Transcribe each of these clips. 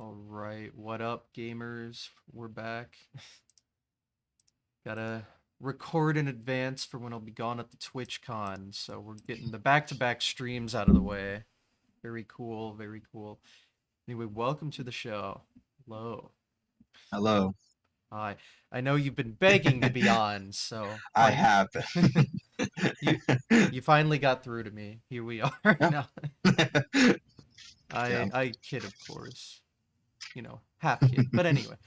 Alright, what up, gamers? We're back. Gotta record in advance for when I'll be gone at the TwitchCon, so we're getting the back-to-back streams out of the way. Very cool, very cool. Anyway, welcome to the show. Hello. Hello. Hi. I know you've been begging to be on, so I have. you you finally got through to me. Here we are. Yeah. No, Yeah. I kid, of course. Half kid. But anyway,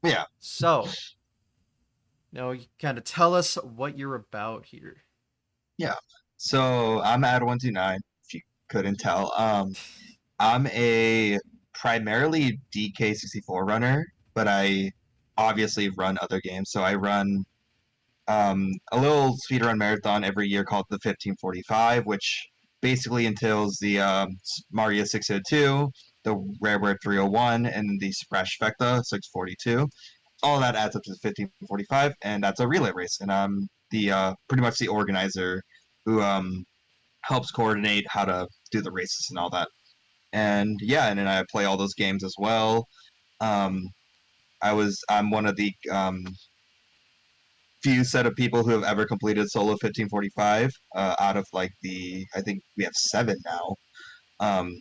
Yeah. so you kind of tell us what you're about here. Yeah. So I'm Ad129, if you couldn't tell. I'm a primarily DK64 runner, but I obviously run other games. So I run a little speedrun marathon every year called the 1545, which basically entails the Mario 602, the Rareware 301, and the Splash Fecta 642. All that adds up to 1545, and that's a relay race. And I'm the pretty much the organizer who helps coordinate how to do the races and all that. And yeah, and then I play all those games as well. Um, I'm one of the few set of people who have ever completed solo 1545 out of like the I think we have seven now. Um,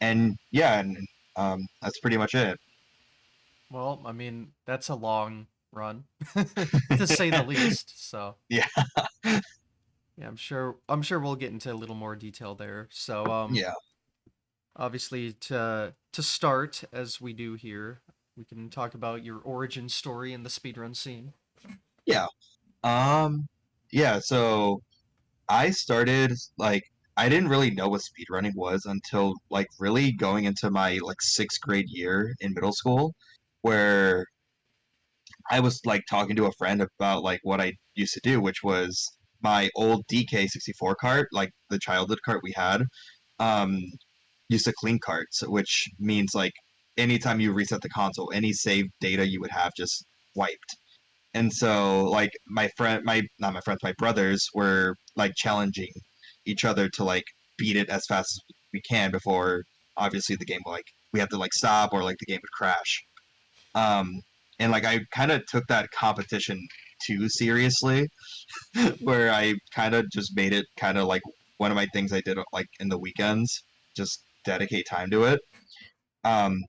and yeah, and that's pretty much it. Well, I mean, that's a long run, to say the least. So, Yeah, yeah, I'm sure we'll get into a little more detail there. So, yeah, obviously to start as we do here, we can talk about your origin story in the speedrun scene. yeah. Um, yeah. So I started like I didn't really know what speedrunning was until like really going into my like sixth grade year in middle school, where I was like talking to a friend about like what I used to do, which was my old DK64 cart, like the childhood cart we had, um, used to clean carts, which means like anytime you reset the console, any saved data you would have just wiped. And so like my not my friends, my brothers were like challenging each other to like beat it as fast as we can before obviously the game like we have to like stop or like the game would crash. Um, and like I kind of took that competition too seriously, where I kind of just made it kind of like one of my things I did like in the weekends, just dedicate time to it. Um,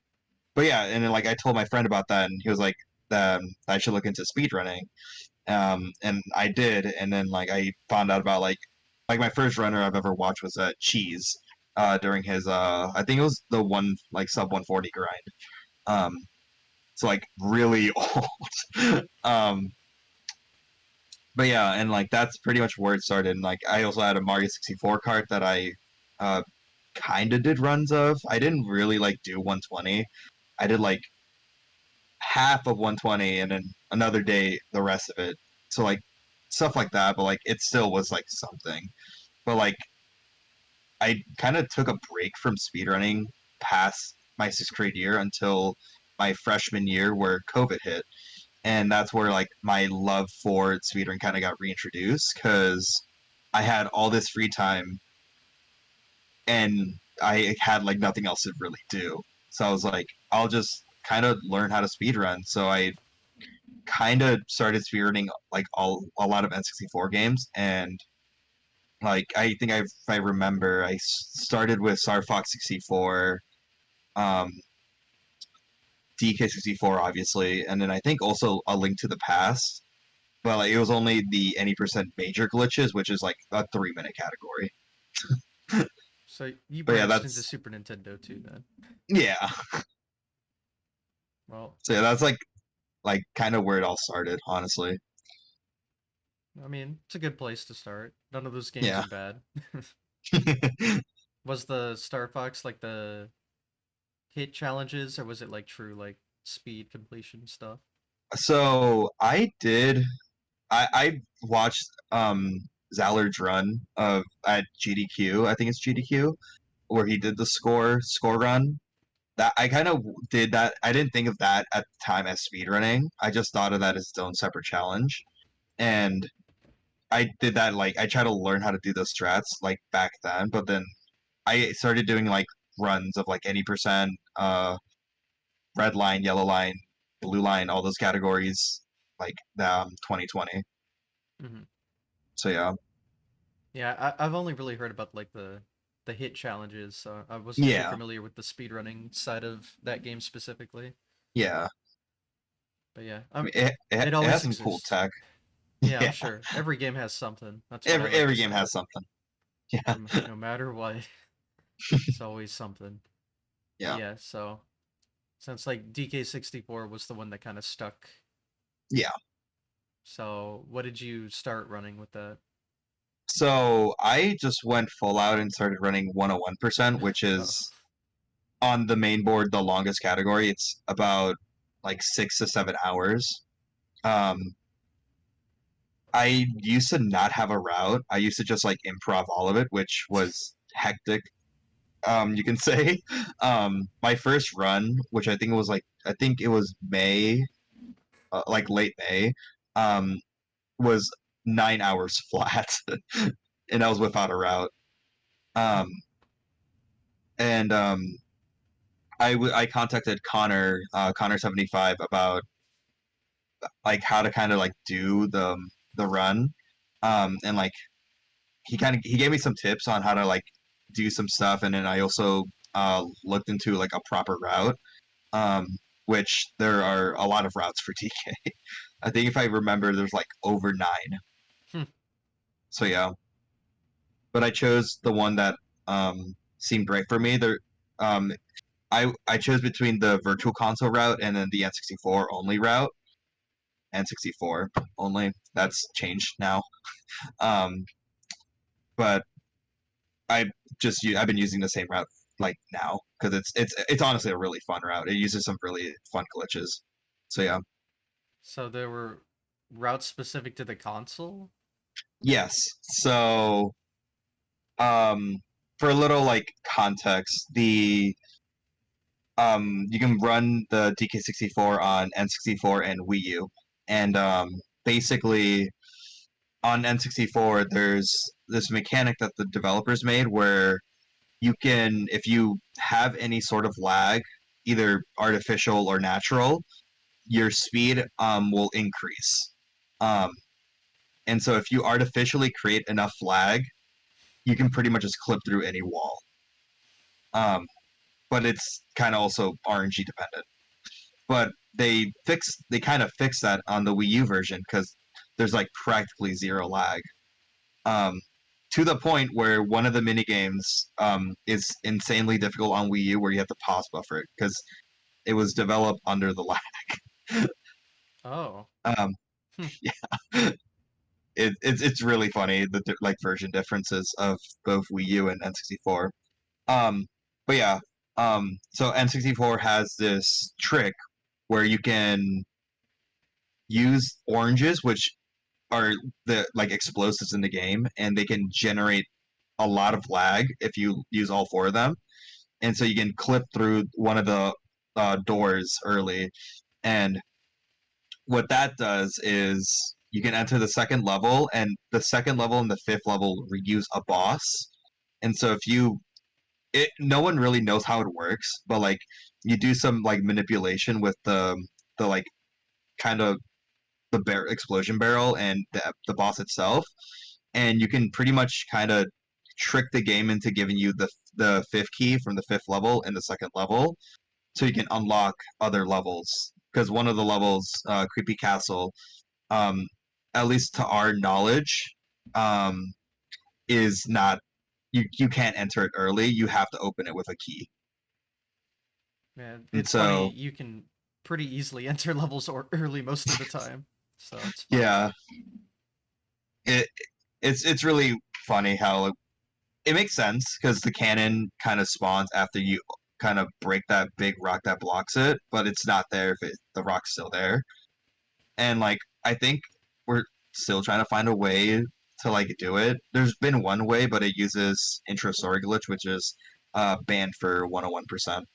but yeah, and then like I told my friend about that, and he was like, I should look into speedrunning. And I did, and then like I found out about like my first runner I've ever watched was Cheese, during his I think it was the one like sub 140 grind. Um, so like really old. But yeah, and like that's pretty much where it started. And like I also had a Mario 64 cart that I uh kind of did runs of. I didn't really like do 120. I did like half of 120 and then another day the rest of it. So like stuff like that, but like it still was like something. But like I kind of took a break from speedrunning past my sixth grade year until my freshman year where COVID hit. And that's where like my love for speedrun kind of got reintroduced because I had all this free time and I had like nothing else to really do. So I was like, I'll just kind of learn how to speedrun. So I kind of started speedrunning like a lot of N64 games, and like I think if I remember, I started with Star Fox 64, um, DK64 obviously, and then I think also A Link to the Past. But like, it was only the any percent major glitches, which is like a 3 minute category. So you But yeah, branched into that's Super Nintendo too, then. yeah. Well, So yeah, that's like kind of where it all started, honestly. I mean, it's a good place to start. None of those games Yeah. are bad. Was the Star Fox like the hit challenges, or was it like true like speed completion stuff? So I did. I watched Zallard's run of at GDQ. I think it's GDQ where he did the score run. That I kind of did that. I didn't think of that at the time as speedrunning. I just thought of that as its own separate challenge. And I did that like I tried to learn how to do those strats like back then, but then I started doing like runs of like 80%, red line, yellow line, blue line, all those categories, like 2020. Hmm. So yeah, Yeah, I've only really heard about like the hit challenges, so I wasn't too yeah, familiar with the speedrunning side of that game specifically. yeah. But yeah, I mean, it it has always some cool exists. tech. Yeah, I'm Yeah, sure. Every game has something. That's what I like to every game say. has something. Yeah, No matter what, it's always something. But yeah, yeah, so since like DK64 was the one that kind of stuck, yeah. so what did you start running with that? So I just went full out and started running 101%, which Oh, is on the main board the longest category. It's about like 6 to 7 hours. Um, I used to not have a route. I used to just like improv all of it, which was hectic. You can say. My first run, which I think it was May, like late May, um, was 9 hours flat, and I was without a route. Um, and I contacted Connor 75 about like how to kind of like do the run, and like he gave me some tips on how to like do some stuff, and then I also looked into like a proper route, um, which there are a lot of routes for TK. I think if I remember, there's like over 9. hmm. So yeah, but I chose the one that seemed right for me. Um, I chose between the virtual console route and then the N64 only route. N64 only. That's changed now. Um, but I've been using the same route like now because it's honestly a really fun route. It uses some really fun glitches. So yeah, So there were routes specific to the console? yes. So um, for a little like context, the you can run the DK64 on N64 and Wii U, and basically on N64 there's this mechanic that the developers made where you can, if you have any sort of lag, either artificial or natural, your speed will increase. Um, and so if you artificially create enough lag, you can pretty much just clip through any wall. Um, but it's kind of also RNG dependent. But they kind of fixed that on the Wii U version because there's like practically zero lag. Um, to the point where one of the mini games is insanely difficult on Wii U, where you have to pause buffer it because it was developed under the lag. Oh. Um, Hmm. yeah, it's really funny the like version differences of both Wii U and N64. Um, but yeah, so N64 has this trick where you can use oranges, which are the like explosives in the game, and they can generate a lot of lag if you use all 4 of them. And so you can clip through one of the doors early, and what that does is you can enter the second level, and the second level and the fifth level reuse a boss. And so if you no one really knows how it works, but like you do some like manipulation with the like kind of the explosion barrel and the boss itself, and you can pretty much kind of trick the game into giving you the fifth key from the fifth level in the second level, so you can unlock other levels. Because one of the levels, Creepy Castle, um, at least to our knowledge, um, is not you can't enter it early. You have to open it with a key. Man, And it's funny, so you can pretty easily enter levels or early most of the time. So it's fun. yeah, it it's really funny how it makes sense because the cannon kind of spawns after you kind of break that big rock that blocks it, but it's not there if the rock's still there. And like I think we're still trying to find a way to like do it. There's been one way, but it uses intro story glitch, which is banned for 101%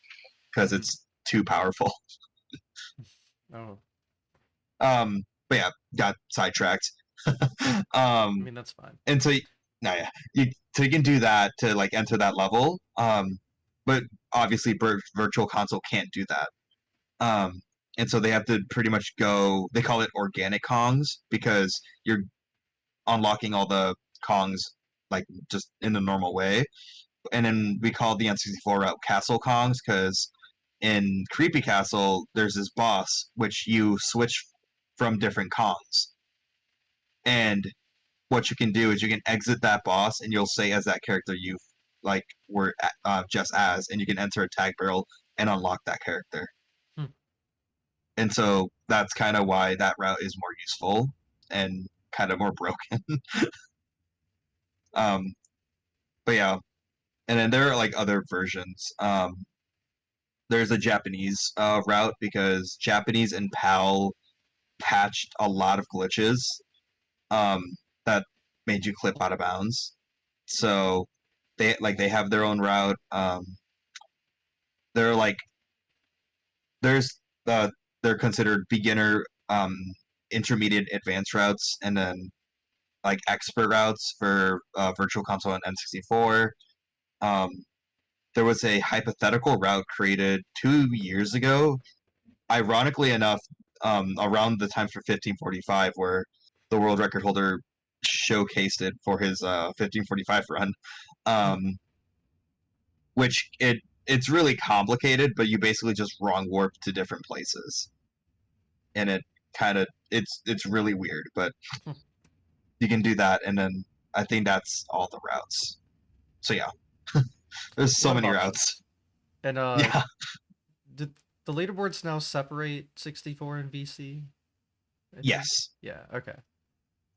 because Hmm. it's too powerful. Oh, But yeah, got sidetracked. I um, mean that's fine. and so no, yeah, so you can do that to like enter that level. but obviously Virtual Console can't do that. Um, and so they have to pretty much go. They call it organic Kongs because you're unlocking all the Kongs like just in the normal way. And then we call the N64 route Castle Kongs because in Creepy Castle there's this boss which you switch from different Kongs. And what you can do is you can exit that boss and you'll say as that character you like were just as, and you can enter a tag barrel and unlock that character. Hmm. And so that's kind of why that route is more useful and kind of more broken. um, but yeah, and then there are like other versions. There's a Japanese route because Japanese and PAL patched a lot of glitches um, that made you clip out of bounds. So they have their own route. They're like there's they're considered beginner, intermediate, advanced routes, and then like expert routes for Virtual Console and N64. Um, there was a hypothetical route created 2 years ago, ironically enough, around the time for 1545, where the world record holder showcased it for his 1545 run. Hmm. Um, which it's really complicated, but you basically just wrong warp to different places, and it kind of it's really weird, but Hmm. you can do that, and then I think that's all the routes. So yeah, there's A so lot of many options. routes. And Yeah, did the leaderboards now separate 64 and VC? I think. yes, Yeah. Okay.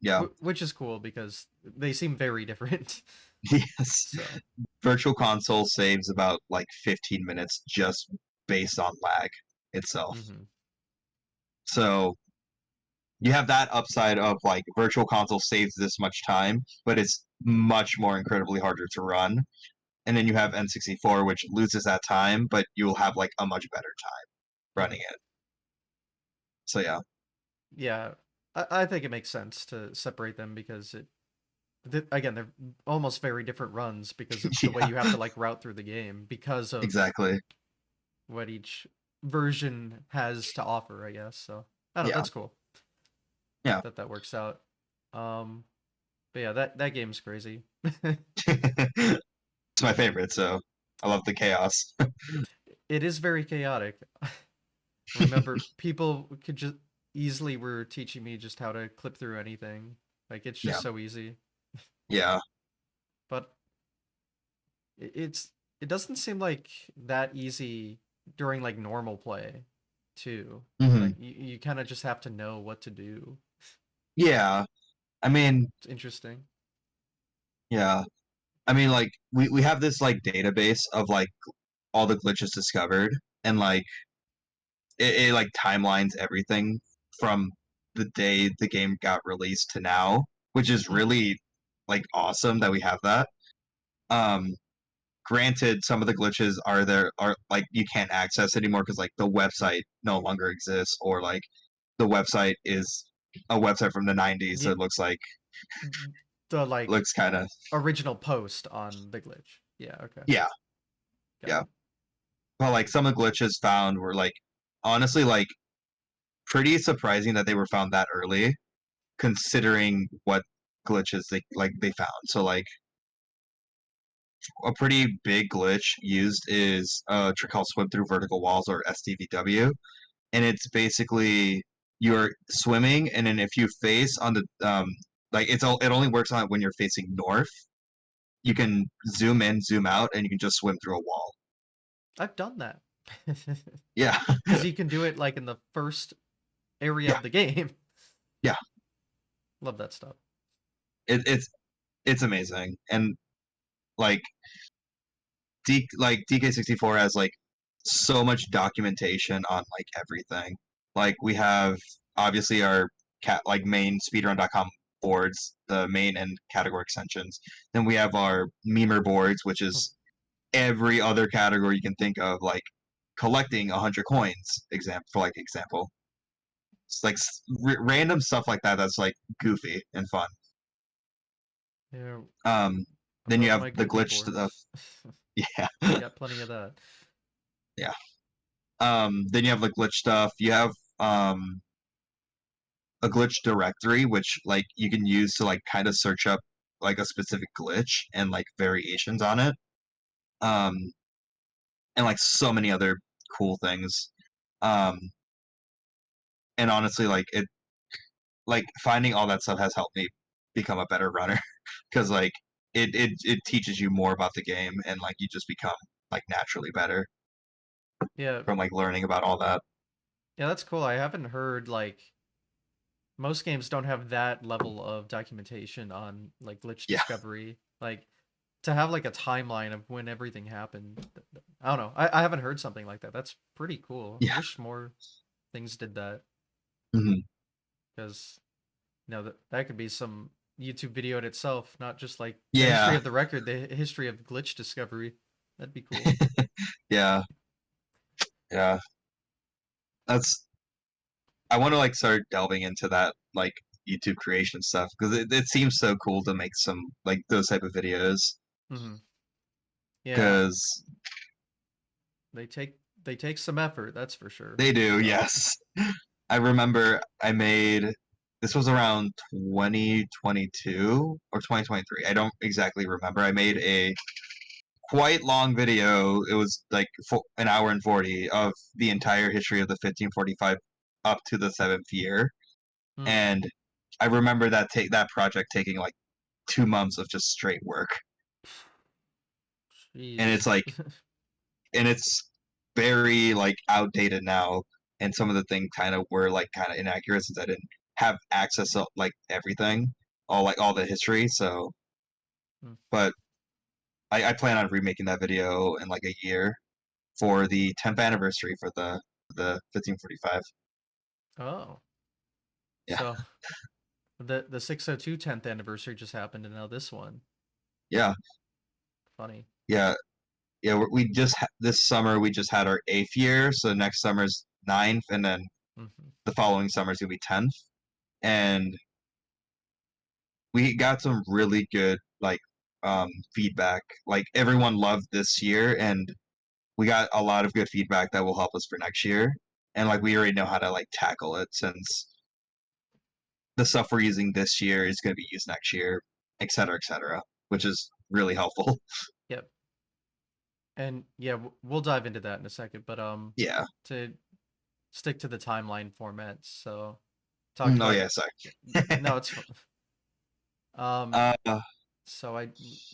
yeah, Which is cool because they seem very different. yes. So. Virtual console saves about like 15 minutes just based on lag itself. Hmm. So you have that upside of like virtual console saves this much time, but it's much more incredibly harder to run. And then you have N64, which loses that time, but you'll have like a much better time Hmm. running it. So yeah, Yeah. I think it makes sense to separate them because again, they're almost very different runs because of the way yeah, you have to like route through the game because of exactly. what each version has to offer, I guess. So I don't know, Yeah, that's cool yeah. that works out. Um, but yeah, that game's crazy. It's my favorite, so I love the chaos. It is very chaotic. I remember people could just easily were teaching me just how to clip through anything. Like it's just Yeah, so easy. yeah. But it's it doesn't seem like that easy during like normal play too. Hmm. Like you kind of just have to know what to do. Yeah. I mean, It's interesting. yeah. I mean, like we have this like database of like all the glitches discovered, and like it like timelines everything from the day the game got released to now, which is Hmm. really like awesome that we have that. Um, Granted, some of the glitches are like you can't access anymore because like the website no longer exists, or like the website is a website from the 90s, so Yeah, it looks like the like looks kind of original post on the glitch. Yeah, okay. yeah, Got yeah. it. But like some of the glitches found were like honestly like pretty surprising that they were found that early, considering what glitches they found. So like a pretty big glitch used is a trick called swim through vertical walls, or STVW, and it's basically you're swimming, and then if you face on the like it only works on it when you're facing north. You can zoom in, zoom out, and you can just swim through a wall. I've done that. Yeah, Because you can do it like in the first area yeah, of the game. yeah. Love that stuff. It's amazing, and like DK64 has like so much documentation on like everything. Like we have obviously our like main speedrun.com boards, the main and category extensions. Then we have our memer boards, which is every other category you can think of, like collecting 100 coins, example. It's like random stuff like that that's like goofy and fun. Yeah, Um, I then you love have my the goofy glitch stuff. boards. Yeah, We got plenty of that. yeah. Then you have like glitch stuff. You have um a glitch directory, which like you can use to like kind of search up like a specific glitch and like variations on it. Um, and like so many other cool things. Um, and honestly, like finding all that stuff has helped me become a better runner because like it teaches you more about the game and like you just become like naturally better Yeah, from like learning about all that. yeah, that's cool. I haven't heard like most games don't have that level of documentation on like glitch Yeah, discovery. Like to have like a timeline of when everything happened. I don't know. I haven't heard something like that. That's pretty cool. I yeah, wish more things did that hmm because that could be some YouTube video in itself, not just like the history yeah, of the record, the history of glitch discovery. That'd be cool. yeah, yeah. That's I want to like start delving into that like YouTube creation stuff because it seems so cool to make some like those type of videos Hmm. Yeah, because they take some effort, that's for sure. they do. So, Yes, I remember I made this was around 2022 or 2023. I don't exactly remember. I made a quite long video. It was like an hour and 40 of the entire history of the 1545 up to the seventh year, hmm, and I remember that project taking like 2 months of just straight work, and jeez. it's like and it's very like outdated now, and some of the things kind of were like kind of inaccurate since I didn't have access to like everything, all the history. So, Hmm. but I plan on remaking that video in like a year for the 10th anniversary for the 1545. Oh, Yeah, so the 602 10th anniversary just happened, and now this one. yeah, Funny. yeah, yeah. We just this summer we just had our 8th year, so next summer's ninth, and then Hmm. the following summer's gonna be 10th, and we got some really good like feedback. Like everyone loved this year, and we got a lot of good feedback that will help us for next year. And like we already know how to like tackle it since the stuff we're using this year is going to be used next year, et cetera, which is really helpful. Yep. And yeah, we'll dive into that in a second, but Yeah. to stick to the timeline format. So talked Oh about yeah. Sorry. no, it's um uh. so I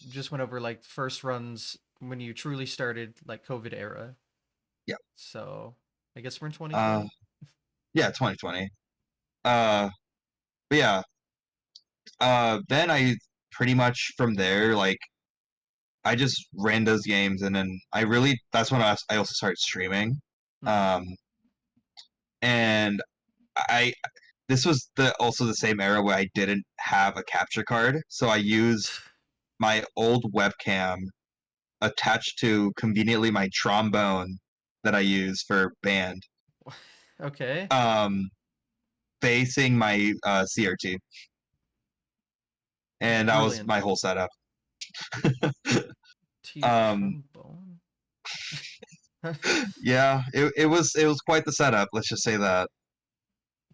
just went over like first runs when you truly started like COVID era. Yeah. So I guess we're in Uh. 2020. Yeah. 2020. Uh. But yeah. Then I pretty much from there like I just ran those games, and then I really that's when I also started streaming. Hmm. Um. And I this was the also the same era where I didn't have a capture card, so I used my old webcam attached to conveniently my trombone that I use for band, Okay. um, facing my CRT, and that was Brilliant. my whole setup. To your um, trombone. yeah, it was quite the setup. Let's just say that.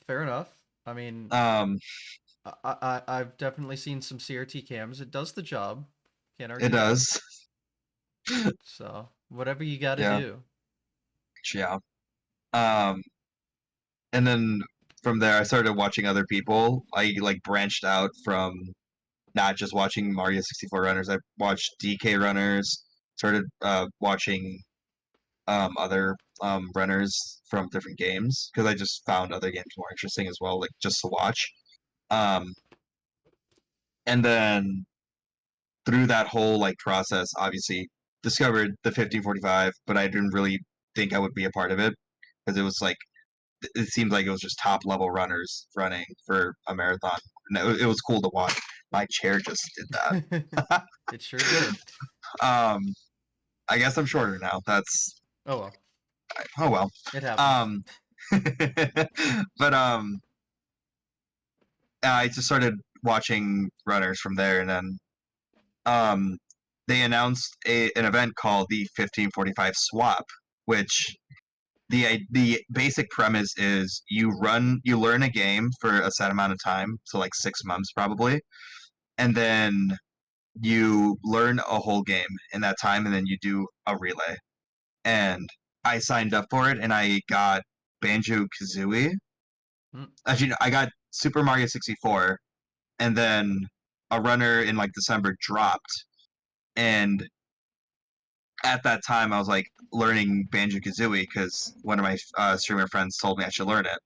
Fair enough. I mean, Um, I've definitely seen some CRT cams. It does the job. Can't it argue that. does. So whatever you got to Yeah, do. yeah. Um, and then from there, I started watching other people. I like branched out from not just watching Mario 64 runners. I watched DK runners. Started watching other runners from different games because I just found other games more interesting as well, like just to watch. Um, and then through that whole like process, obviously discovered the 1545, but I didn't really think I would be a part of it because it was like it seemed like it was just top level runners running for a marathon. And it was cool to watch. My chair just did that. It sure did. um, I guess I'm shorter now. That's Oh well, oh well. it happens. Um, but I just started watching runners from there, and then um, they announced an event called the 1545 Swap, which the basic premise is you learn a game for a set amount of time, so like 6 months probably, and then you learn a whole game in that time, and then you do a relay. And I signed up for it, and I got Banjo Kazooie. Mm. Actually, no, I got Super Mario 64, and then a runner in like December dropped, and at that time I was like learning Banjo Kazooie because one of my streamer friends told me I should learn it,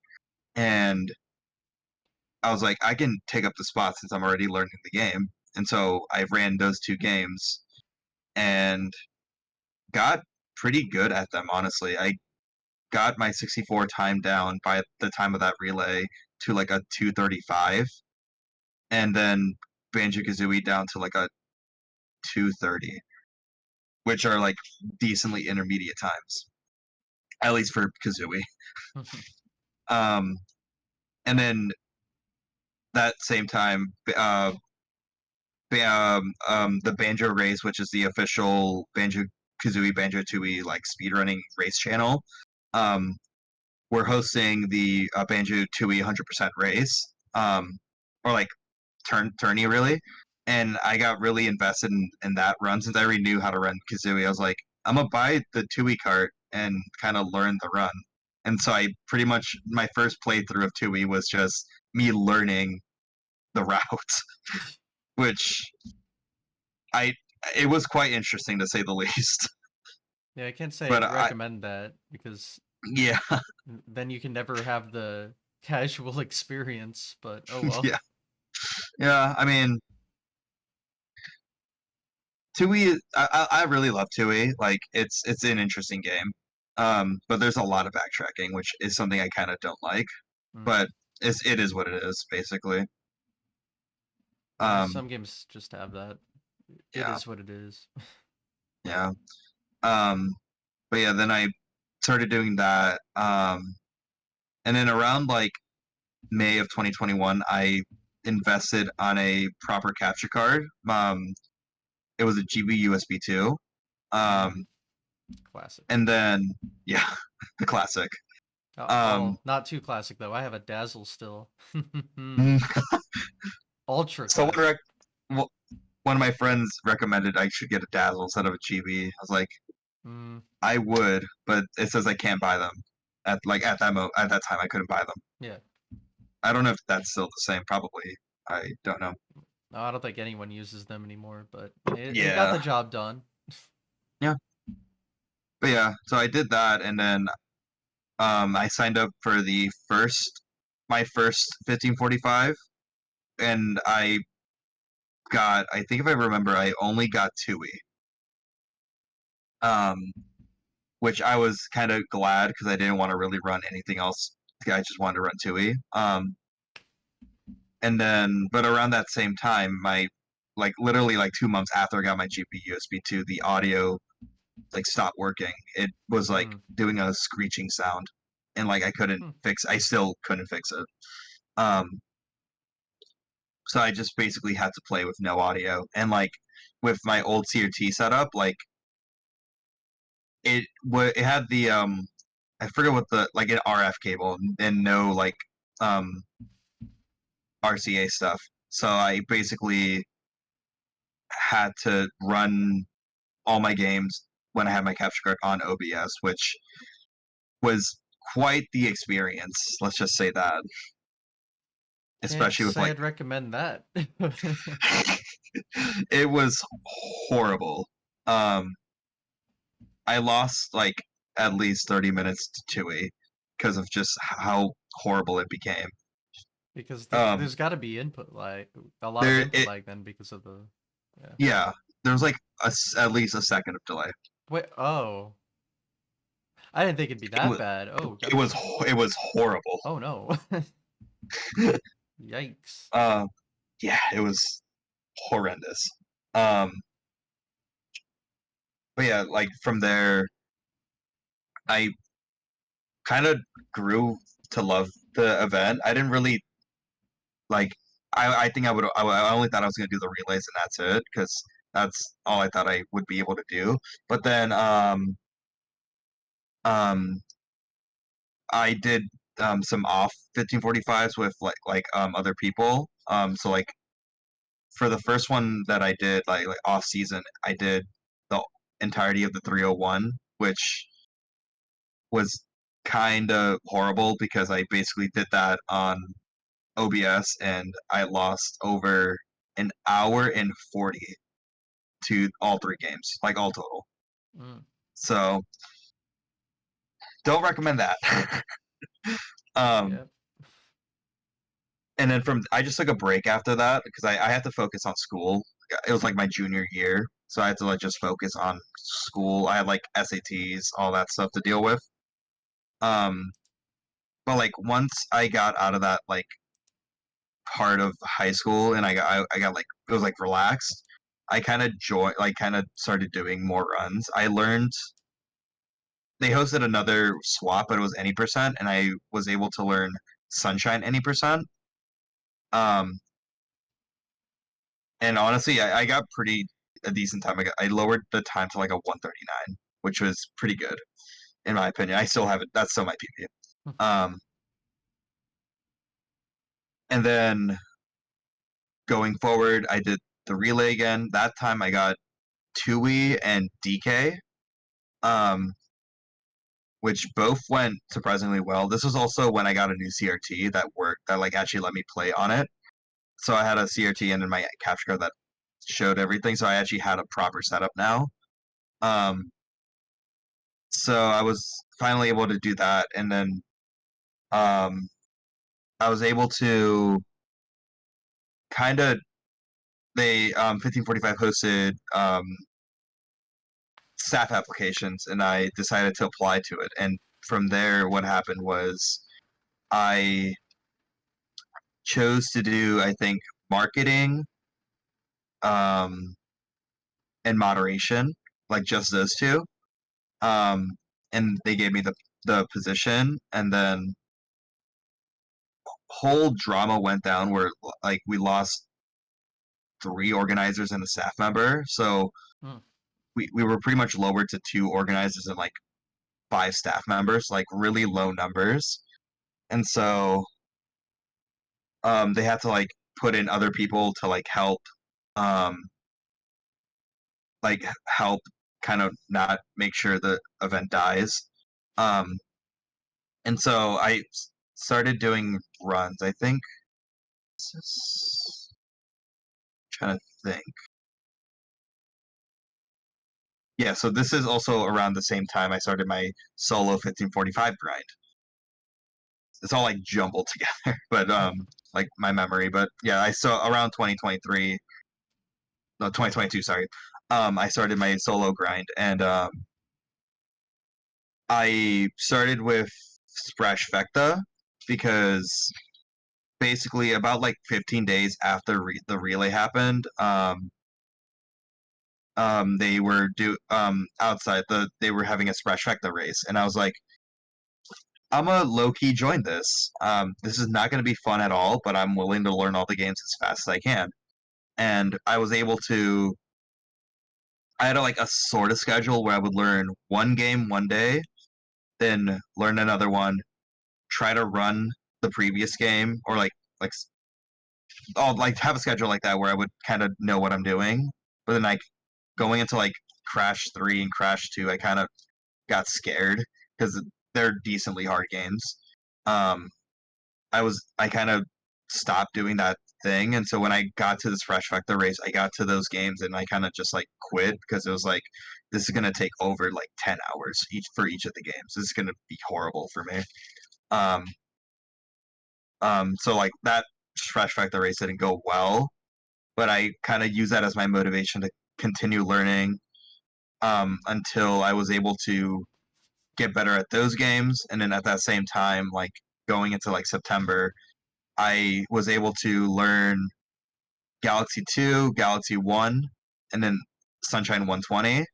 and I was like, I can take up the spot since I'm already learning the game, and so I ran those two games and got pretty good at them. Honestly, I got my 64 time down by the time of that relay to like a 235, and then Banjo Kazooie down to like a 230, which are like decently intermediate times, at least for Kazooie. Um, and then that same time, the Banjo Race, which is the official Banjo Kazooie Banjo Tooie like speedrunning race channel, um, we're hosting the Banjo Tooie 100% race, or like tourney really. And I got really invested in that run since I already knew how to run Kazooie. I was like, I'm gonna buy the Tooie cart and kind of learn the run. And so I pretty much my first playthrough of Tooie was just me learning the route, which I it was quite interesting to say the least. Yeah, I can't say But I'd recommend that because yeah, then you can never have the casual experience, but oh well. yeah, yeah. I mean, Tui, I really love Tui. Like it's an interesting game, but there's a lot of backtracking, which is something I kind of don't like. Mm. But it is what it is, basically. Yeah, Um, some games just have that. It yeah, is what it is. yeah. Um, but yeah, then I started doing that, and then around like May of 2021, I invested on a proper capture card. It was a GB USB 2. Mm, Um, classic. and then yeah, the classic. Oh, Um, well, not too classic though. I have a Dazzle still. Ultra so classic. well, one of my friends recommended I should get a Dazzle instead of a GB. I was like, Mm, I would, but it says I can't buy them. At that time, I couldn't buy them. yeah. I don't know if that's still the same. Probably. I don't know. No, I don't think anyone uses them anymore, but it got Yeah. the job done. Yeah. But yeah, so I did that, and then I signed up for my first 1545, and I think if I remember, I only got Tui. Um, which I was kind of glad because I didn't want to really run anything else. I just wanted to run Tui. And then, but around that same time, like literally like 2 months after I got my GP USB 2, the audio like stopped working. It was like Mm. doing a screeching sound, and like Hmm. I still couldn't fix it. Um, so I just basically had to play with no audio, and like with my old CRT setup, like it had the I forget what the like an RF cable and no like um RCA stuff. So I basically had to run all my games when I had my capture card on OBS, which was quite the experience. Let's just say that, Can't especially with say like I'd recommend that. it was horrible. Um, I lost like at least 30 minutes to Tui because of just how horrible it became. Because Um, there's got to be input lag, a lot of there input it lag then because of the yeah. yeah, there was like at least a second of delay. Wait, oh, I didn't think it'd be It that was bad. Oh it was God. it was horrible. Oh no. Yikes. Um, yeah, it was horrendous. Um, but yeah, like from there, I kind of grew to love the event. I didn't really like. I think I only thought I was gonna do the relays and that's it because That's all I thought I would be able to do. But then um, I did some off 1545s with other people. So like for the first one that I did like off season, I did the entirety of the 301, which was kind of horrible because I basically did that on OBS and I lost over an hour and 40 to all three games, like all total. Mm, So don't recommend that. um, yeah. and then from I just took a break after that because I had to focus on school. It was like my junior year, so I had to like just focus on school. I had like SATs, all that stuff to deal with. Um, but like once I got out of that like part of high school and I got like it was like relaxed. I kind of kind of started doing more runs. I learned they hosted another swap, but it was any percent, and I was able to learn Sunshine any percent. Um, and honestly, I got pretty a decent time. I lowered the time to like a 139, which was pretty good in my opinion. I still have it. That's still my PB. Um, and then going forward, I did the relay again. That time I got Tui and DK, um, which both went surprisingly well. This was also when I got a new CRT that worked that like actually let me play on it. So I had a CRT and then my capture card that showed everything. So I actually had a proper setup now. Um, so I was finally able to do that, and then um, I was able to kind of they 1545 hosted staff applications, and I decided to apply to it. And from there, what happened was I chose to do I think marketing um, and moderation, like just those two. Um, and they gave me the position, and then whole drama went down where like we lost three organizers and a staff member, so Mm, we were pretty much lowered to two organizers and like five staff members, like really low numbers, and so they had to like put in other people to um, help kind of not make sure the event dies. Um, and so I started doing runs. I think trying to think. Yeah, so this is also around the same time I started my solo 1545 grind. It's all like jumbled together, but like my memory. But yeah, I saw around 2023, no 2022, sorry. I started my solo grind, and I started with Splash Fecta because basically about like 15 days after the relay happened, they were outside they were having a Splash Fecta race, and I was like, I'm a low key join this. This is not going to be fun at all, but I'm willing to learn all the games as fast as I can. And I was able to. I had like a sort of schedule where I would learn one game one day, then learn another one, try to run the previous game, or like I'll like have a schedule like that where I would kind of know what I'm doing. But then like going into like Crash 3 and Crash 2, I kind of got scared because they're decently hard games. Um, I kind of stopped doing that thing, and so when I got to this Fresh Factor race, I got to those games and I kind of just like quit because it was like this is gonna take over like 10 hours each of the games. This is gonna be horrible for me. Um, so like that Fresh Factor race didn't go well, but I kind of use that as my motivation to continue learning until I was able to get better at those games, and then at that same time, like going into like September, I was able to learn Galaxy 2, Galaxy 1, and then Sunshine 120.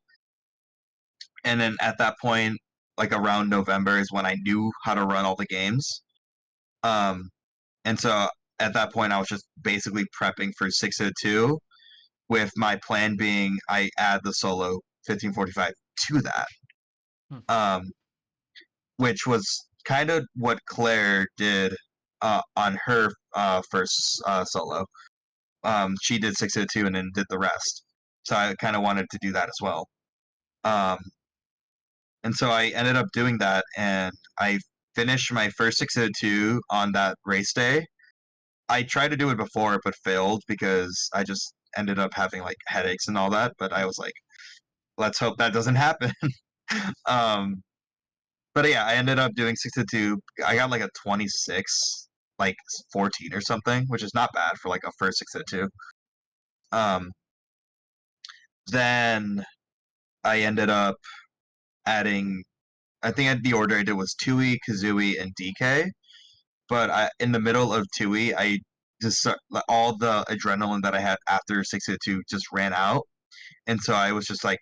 And then at that point, like around November is when I knew how to run all the games. Um, and so at that point, I was just basically prepping for 602. with my plan being I add the solo 1545 to that, Hmm. um, which was kind of what Claire did on her first solo. She did 602 and then did the rest. So I kind of wanted to do that as well. Um, and so I ended up doing that, and I finished my first 602 on that race day. I tried to do it before, but failed because I just ended up having like headaches and all that. But I was like, let's hope that doesn't happen. um, but yeah, I ended up doing 602. I got like a 26, like 14 or something, which is not bad for like a first 602. Um, then I ended up adding. I think the order I did was Tui, Kazooie, and DK. But in the middle of Tui, I just all the adrenaline that I had after 602 just ran out, and so I was just like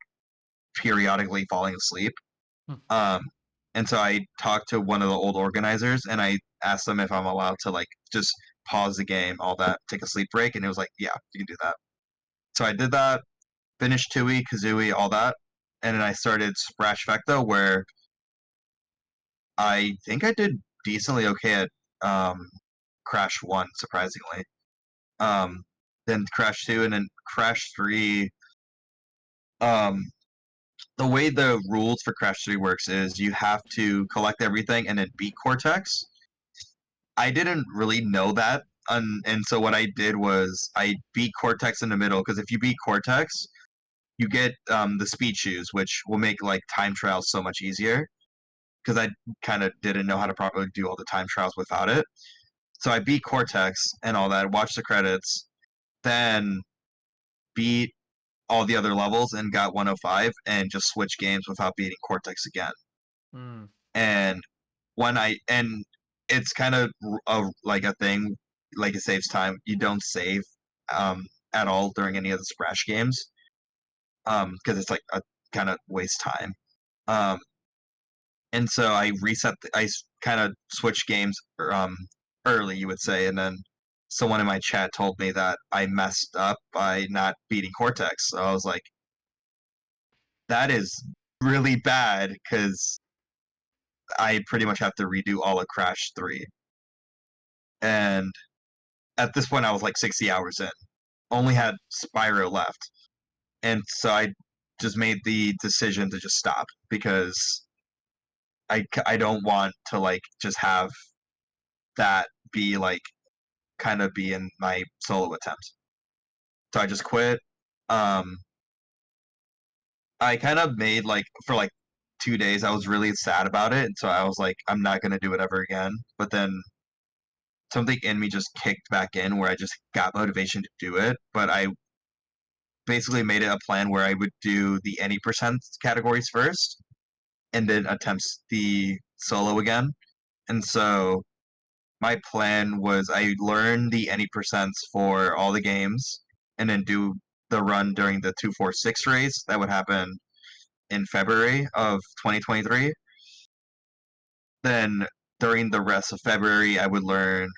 periodically falling asleep. Hmm. Um, and so I talked to one of the old organizers, and I asked them if I'm allowed to like just pause the game, all that, take a sleep break, and it was like, yeah, you can do that. So I did that, finished Tui, Kazooie, all that, and then I started Splash Fecto, where I think I did decently okay at Crash 1, surprisingly. Um, then Crash 2, and then Crash 3. Um, the way the rules for Crash 3 works is you have to collect everything and then beat Cortex. I didn't really know that, and so what I did was I beat Cortex in the middle, because if you beat Cortex, you get the speed shoes, which will make like time trials so much easier. Because I kind of didn't know how to properly do all the time trials without it. So I beat Cortex and all that, watched the credits, then beat all the other levels and got 105 and just switched games without beating Cortex again. Hmm. And when and it's kind of like a thing, like it saves time. You don't save at all during any of the Splash games because it's like a kind of waste time. Um, and so I reset. I kind of switched games early, you would say, and then someone in my chat told me that I messed up by not beating Cortex. So I was like, that is really bad because I pretty much have to redo all of Crash 3. And at this point, I was like 60 hours in, only had Spyro left. And so I just made the decision to just stop because I don't want to like just have that be like kind of be in my solo attempt. So I just quit. Um, I kind of made like for like 2 days, I was really sad about it. And so I was like, I'm not going to do it ever again. But then something in me just kicked back in where I just got motivation to do it. But I basically made it a plan where I would do the any percent categories first and then attempts the solo again. And so my plan was I learn the any percents for all the games and then do the run during the 246 race that would happen in February of 2023. Then during the rest of February, I would learn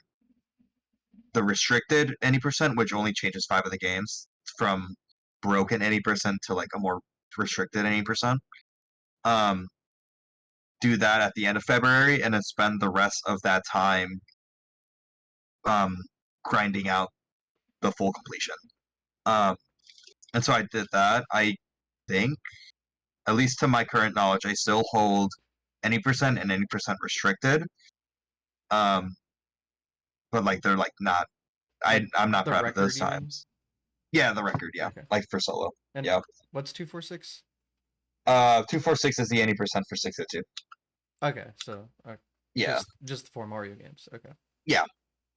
the restricted any percent, which only changes 5 of the games from broken any percent to like a more restricted any percent. Um, do that at the end of February, and then spend the rest of that time um, grinding out the full completion. Um, and so I did that. I think, at least to my current knowledge, I still hold any percent and any percent restricted. Um, but like they're like not. Like I'm not the proud of those record, you mean? times. Yeah, the record. Yeah, Okay. like for solo. And Yeah. what's 246? 246 is the any percent for 602. Okay, so Yeah. just the four Mario games. Okay, Yeah.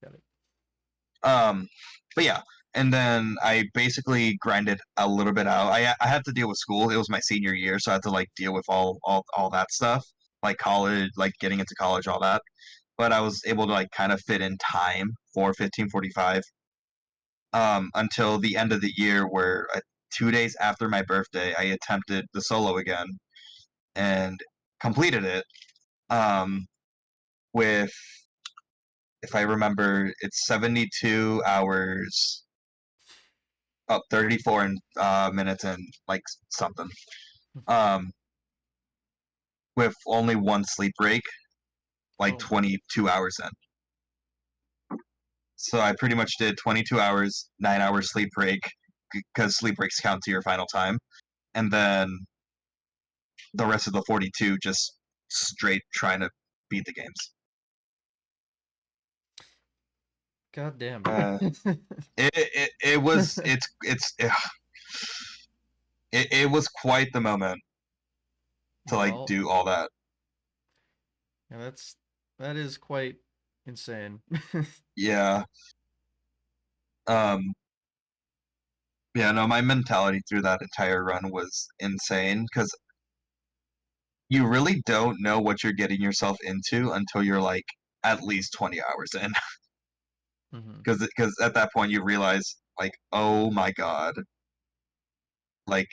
got it. Um, but yeah, and then I basically grinded a little bit out. I had to deal with school. It was my senior year, so I had to like deal with all that stuff, like college, like getting into college, all that. But I was able to like kind of fit in time for 1545 until the end of the year, where 2 days after my birthday, I attempted the solo again and completed it with, if I remember, it's 72 hours Oh, 34 minutes and like something. Um, with only one sleep break, like Oh my. 22 hours in. So I pretty much did 22 hours, 9 hours sleep break because sleep breaks count to your final time, and then the rest of the 42 just straight trying to beat the games. God damn. It was it was quite the moment to like Well, do all that. yeah, that is quite insane. Yeah. Um. Yeah. No, my mentality through that entire run was insane because you really don't know what you're getting yourself into until you're like at least 20 hours in. Hmm. Because at that point you realize like, oh my god, like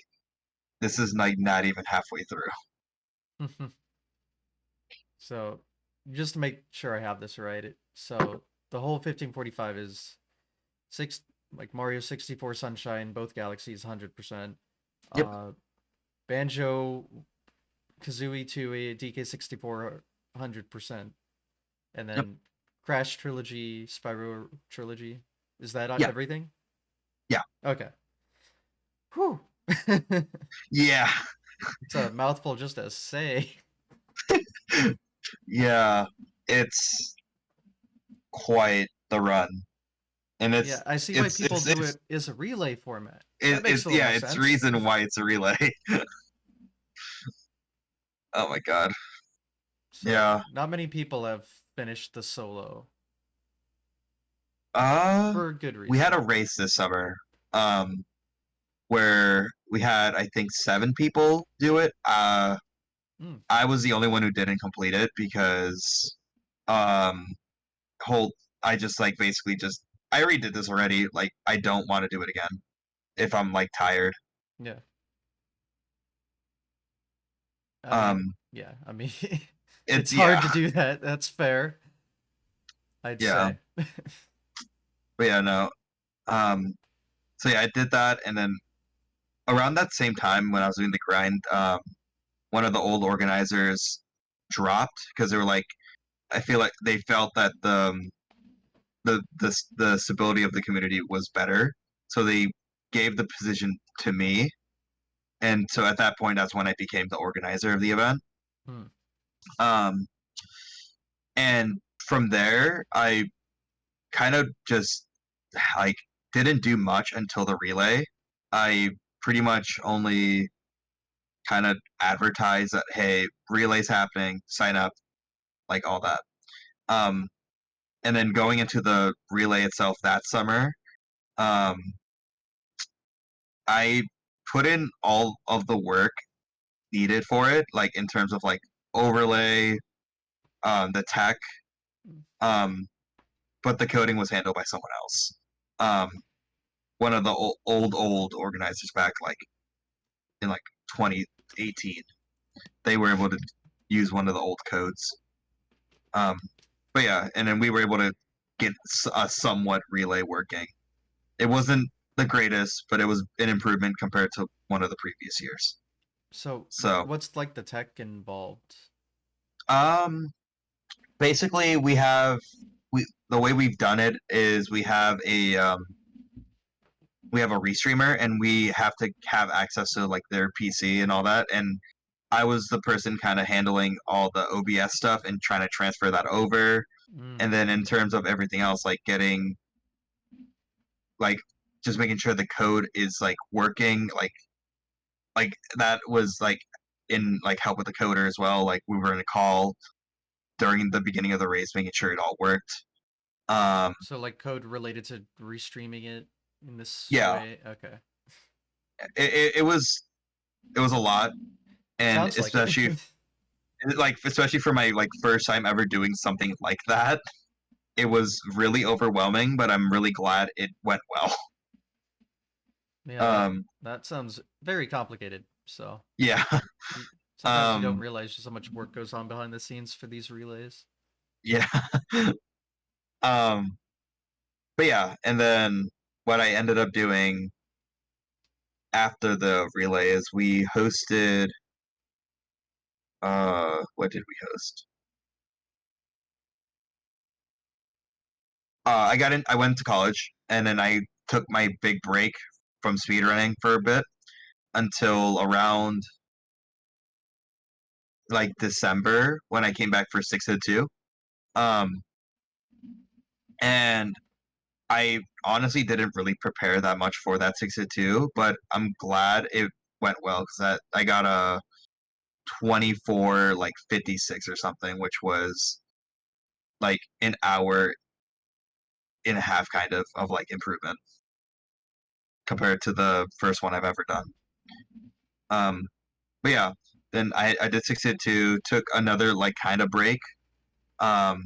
this is like not even halfway through. So, just to make sure I have this right, so the whole 1545 is six like Mario 64 Sunshine, both galaxies 100%. Yep, Uh, Banjo Kazooie 2 DK64 100%, and yep, then Crash Trilogy, Spyro Trilogy. Is that yeah, everything? yeah, Okay. Whew. yeah, It's a mouthful just to say. yeah. It's quite the run, and Yeah, I see why people do it as a relay format. That makes it's a little yeah, more it's sense. reason why it's a relay. Oh my god. So, Yeah. not many people have finished the solo Uh, for good we had reason. a race this summer, um, where we had I think 7 people do it. Mm, I was the only one who didn't complete it because um whole I just like basically just I already did this already. Like I don't want to do it again if I'm like tired. yeah. I mean, Um yeah. I mean, it's it's hard yeah, to do that. That's fair, I'd yeah. say. But yeah, no. Um so yeah, I did that and then around that same time when I was doing the grind, one of the old organizers dropped because they were like I feel like they felt that the stability of the community was better. So they gave the position to me. And so at that point that's when I became the organizer of the event. Hmm. Um and from there I kind of just like didn't do much until the relay. I pretty much only kind of advertised that hey, relay's happening, sign up, like all that. Um, and then going into the relay itself that summer, um, I put in all of the work needed for it, like in terms of like overlay, the tech, um, but the coding was handled by someone else. Um, one of the old organizers back like in like 2018, they were able to use one of the old codes. Um, but yeah, and then we were able to get a somewhat relay working. It wasn't the greatest, but it was an improvement compared to one of the previous years. So, So, what's like the tech involved? um, basically, we the way we've done it is we have a restreamer and we have to have access to like their PC and all that. And I was the person kind of handling all the OBS stuff and trying to transfer that over. And Mm. then in terms of everything else, like getting like just making sure the code is like working, like that was like in like help with the coder as well. Like we were in a call during the beginning of the race, making sure it all worked. Um, So, like code related to restreaming it in this yeah, way? Okay. it was a lot, and Sounds like it. especially for my like first time ever doing something like that, it was really overwhelming. But I'm really glad it went well. Yeah, Um, that sounds very complicated. So, yeah, you, sometimes you don't um, realize just how much work goes on behind the scenes for these relays. yeah. um, but yeah, and then what I ended up doing. after the relay is we hosted. What did we host? I got in. I went to college, and then I took my big break from speedrunning for a bit until around like December when I came back for 602. Um, and I honestly didn't really prepare that much for that 602, but I'm glad it went well because I got a 24 like 56 or something, which was like an hour and a half kind of like improvement compared to the first one I've ever done. Um, but yeah, then I did 602, took another like kind of break, um,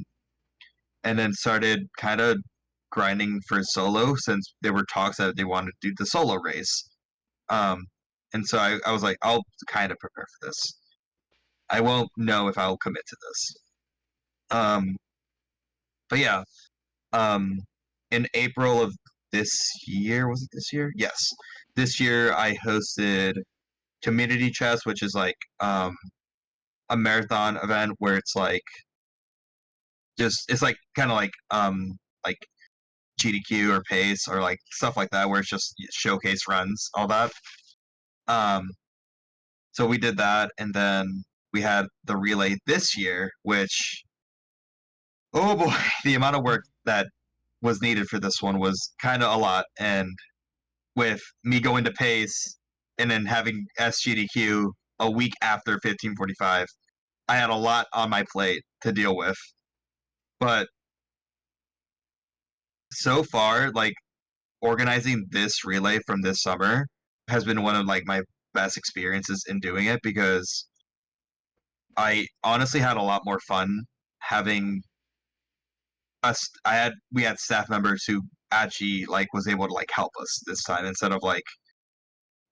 and then started kind of grinding for solo since there were talks that they wanted to do the solo race. Um, and so I was like, I'll kind of prepare for this. I won't know if I'll commit to this. Um, but yeah, um, in April of this year, was it this year? Yes, this year I hosted Community Chess, which is like a marathon event where it's like just it's like kind of like GDQ or pace or like stuff like that where it's just showcase runs, all that. Um, so we did that, and then we had the relay this year, which oh boy, the amount of work that was needed for this one was kind of a lot. And with me going to pace and then having SGDQ a week after 1545, I had a lot on my plate to deal with. But so far, like organizing this relay from this summer has been one of like my best experiences in doing it because I honestly had a lot more fun having us. We had staff members who actually like was able to like help us this time instead of like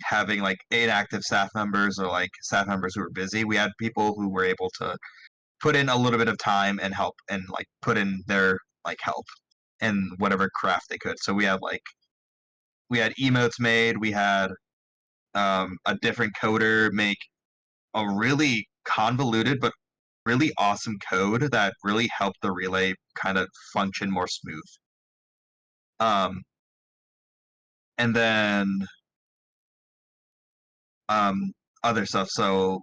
having like inactive staff members or like staff members who were busy. We had people who were able to put in a little bit of time and help and like put in their like help and whatever craft they could. So we had emotes made. We had a different coder make a really convoluted but really awesome code that really helped the relay kind of function more smooth. Um, and then um, other stuff. So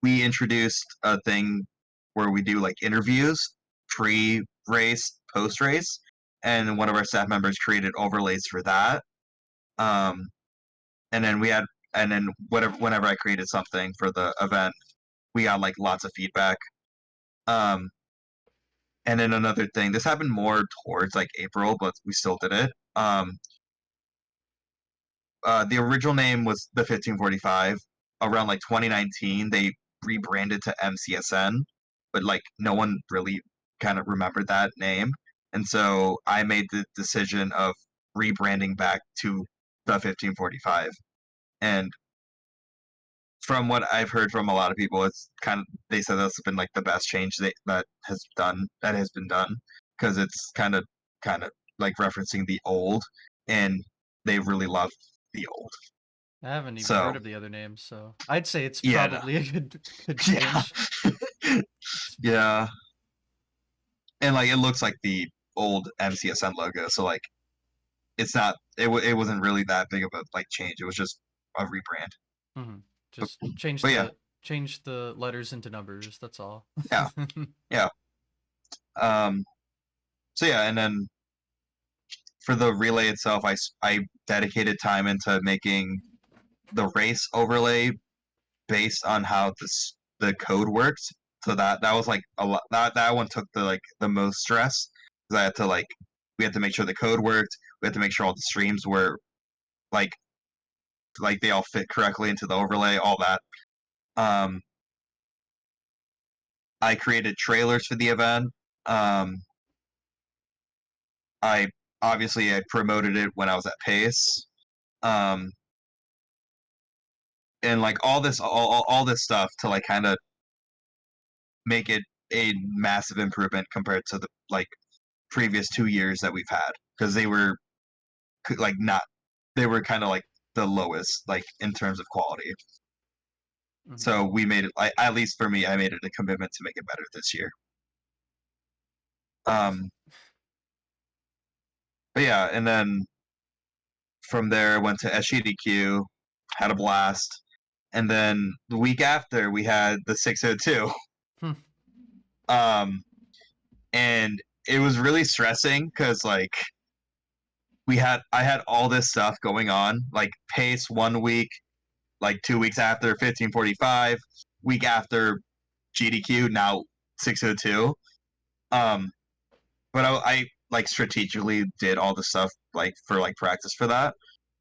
we introduced a thing where we do like interviews pre-race, post-race, and one of our staff members created overlays for that. Um, and then we had, and then whenever I created something for the event, we got like lots of feedback. Um, and then another thing, this happened more towards like April, but we still did it. The original name was the 1545. Around like 2019, they rebranded to MCSN, but like no one really kind of remembered that name. And so I made the decision of rebranding back to the 1545. And from what I've heard from a lot of people, it's kind of they said that's been like the best change that has been done because it's kind of like referencing the old, and they really love the old. I haven't even So heard of the other names, so I'd say it's yeah, no. probably a good Yeah, change. yeah, and like it looks like the old MCSN logo, so like it's not it wasn't really that big of a like change. It was just a rebrand. Hmm. But, Just but yeah, change the letters into numbers. That's all. yeah, yeah. Um, so yeah, and then for the relay itself, I dedicated time into making the race overlay based on how the code worked. So that was like a lot. That one took the most stress because I had to like we had to make sure the code worked. We had to make sure all the streams were like they all fit correctly into the overlay. All that. Um, I created trailers for the event. Um, I obviously I promoted it when I was at Pace. Um, and like all this stuff to like kind of make it a massive improvement compared to the like previous 2 years that we've had because they were like not they were kind of like the lowest, like in terms of quality. Mhm. So we made it. At least for me, I made it a commitment to make it better this year. But yeah, and then from there went to SGDQ, had a blast, and then the week after we had the 602. Hmm. Um, and it was really stressing because like I had all this stuff going on, like pace 1 week, like 2 weeks after 1545, week after GDQ, now 602. Um, but I like strategically did all the stuff like for like practice for that,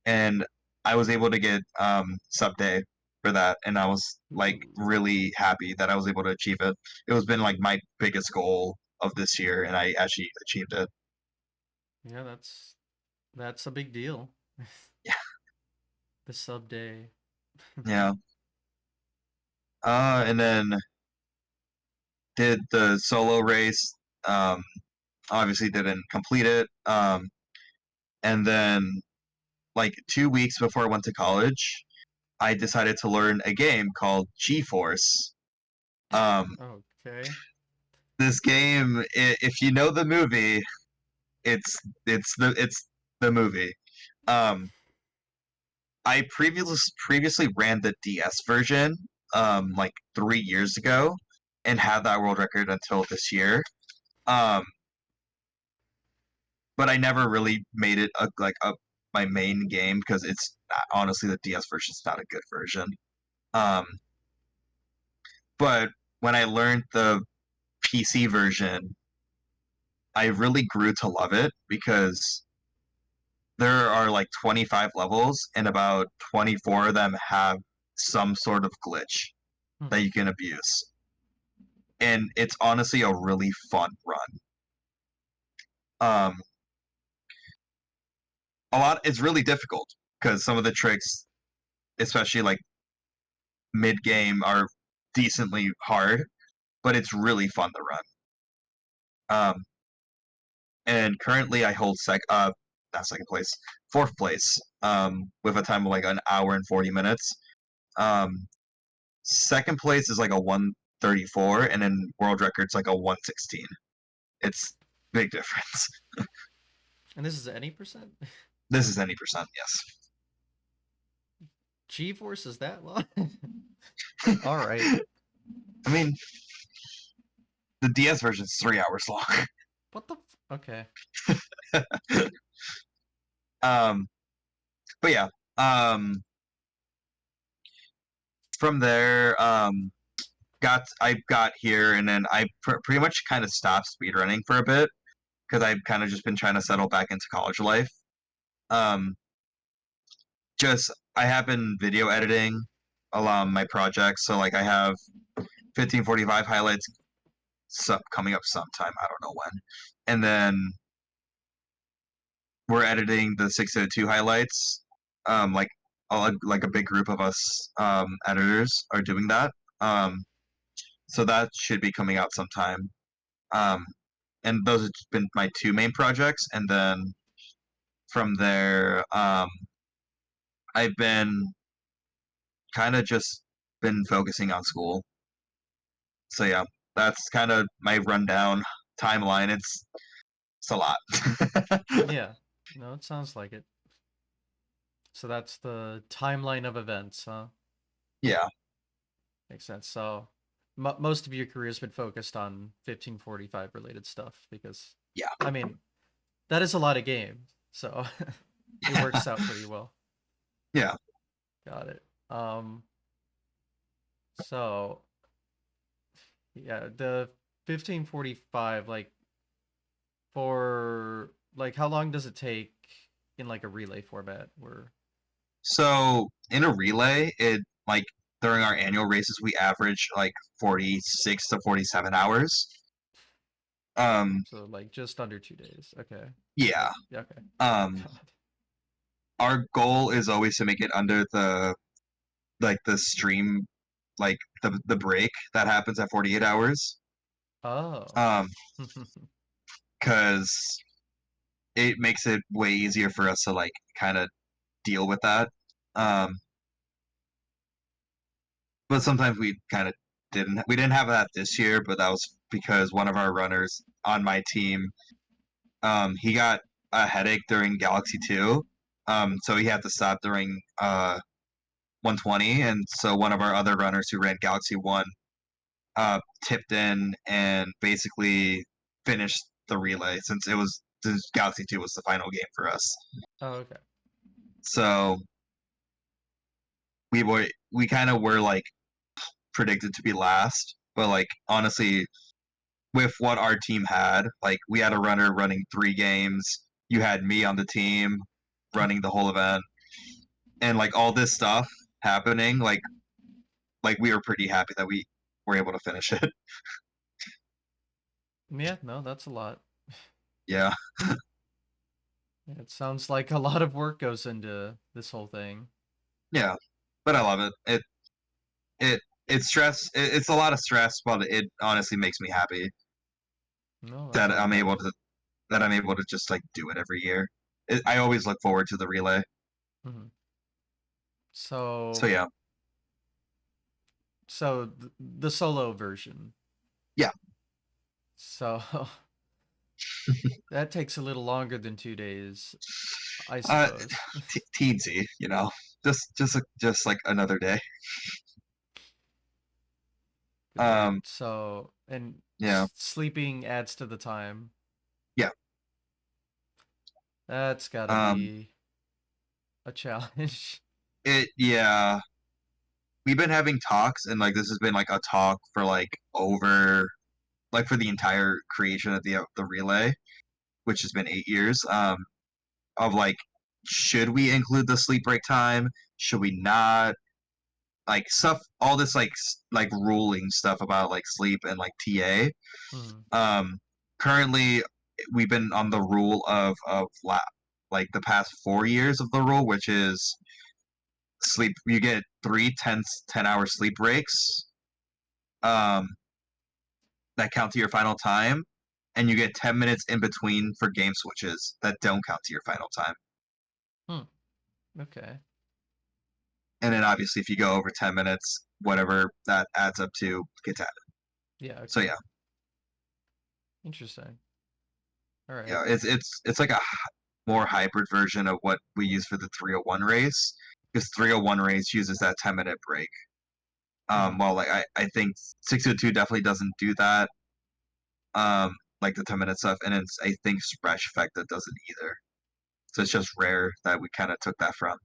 and I was able to get sub day for that, and I was like Ooh. really happy that I was able to achieve it. It was been like my biggest goal of this year, and I actually achieved it. Yeah, that's a big deal. Yeah, The sub day. yeah. And then did the solo race. Um, obviously didn't complete it. And then like 2 weeks before I went to college, I decided to learn a game called G-Force. Um, Okay. this game, if you know the movie, it's it's the movie. Um, I previously ran the DS version, like 3 years ago, and had that world record until this year. Um, but I never really made it a my main game because it's honestly the DS version is not a good version. Um, but when I learned the PC version, I really grew to love it because there are like 25 levels and about 24 of them have some sort of glitch Hmm. that you can abuse. And it's honestly a really fun run. Um, a lot it's really difficult because some of the tricks, especially like mid game, are decently hard, but it's really fun to run. Um, and currently I hold not second place, fourth place, with a time of like an hour and 40 minutes. Um, second place is like a 134, and then world record's like a 116. It's big difference. And this is any percent? This is any percent, yes. G-force is that long? All right. I mean, the DS version is 3 hours long. What the okay. um, but yeah, from there, I got here, and then I pretty much kind of stopped speedrunning for a bit because I've kind of just been trying to settle back into college life. Um, just I have been video editing along my projects, so like I have 1545 highlights coming up sometime. I don't know when, and then we're editing the 602 highlights. Like like a big group of us editors are doing that. So that should be coming out sometime. Um, and those have been my two main projects, and then from there, I've been kind of just been focusing on school. So yeah, that's kind of my rundown timeline. It's a lot. Yeah. No, it sounds like it. So that's the timeline of events, huh? Yeah, Makes sense. So most of your career has been focused on 1545 related stuff because yeah, I mean, that is a lot of games. So it works out pretty well. yeah. Got it. So yeah, the 1545 like for like how long does it take in like a relay format where So in a relay, it like during our annual races, we average like 46 to 47 hours. Um, so like just under 2 days. Okay. yeah. Yeah, okay. Um, God. our goal is always to make it under the stream, like the break that happens at 48 hours. Oh. Um, because it makes it way easier for us to like kind of deal with that. Um, but sometimes we kind of didn't. We didn't have that this year, but that was because one of our runners on my team, he got a headache during Galaxy 2, so he had to stop during 120, and so one of our other runners who ran Galaxy 1 tipped in and basically finished the relay since Galaxy 2 was the final game for us. Oh, okay. So we kind of were like predicted to be last, but like honestly, with what our team had, like we had a runner running 3 games. You had me on the team running the whole event, and like all this stuff happening, like we were pretty happy that we were able to finish it. Yeah, no, that's a lot. Yeah, Yeah, it sounds like a lot of work goes into this whole thing. yeah, but I love it. It it's stress. It's a lot of stress, but it honestly makes me happy No, that's that all I'm good. able to just like do it every year. I always look forward to the relay. Hmm. So So, yeah, the solo version. yeah, So that takes a little longer than 2 days, I uh, suppose. teensy, just like another day. Good lord. Um, So, and yeah, sleeping adds to the time. yeah. That's gotta Um, be a challenge. yeah. We've been having talks, and like this has been like a talk for like over like for the entire creation of the relay, which has been 8 years. Of like, should we include the sleep break time? Should we not? Like stuff, all this like ruling stuff about like sleep and like TA. Hmm. Um, currently, we've been on the rule like the past 4 years of the rule, which is sleep. You get 10-hour sleep breaks. Um, that count to your final time, and you get 10 minutes in between for game switches that don't count to your final time. Hmm. Okay. And then obviously, if you go over 10 minutes, whatever that adds up to gets added. Yeah. So Okay. yeah, Interesting. All right. yeah, it's like a more hybrid version of what we use for the 301 race, because 301 race uses that 10-minute break. Hmm. Well, like I think 602 definitely doesn't do that. Like the 10-minute stuff, and it's I think Splash Effect that doesn't either. So it's just rare that we kind of took that from.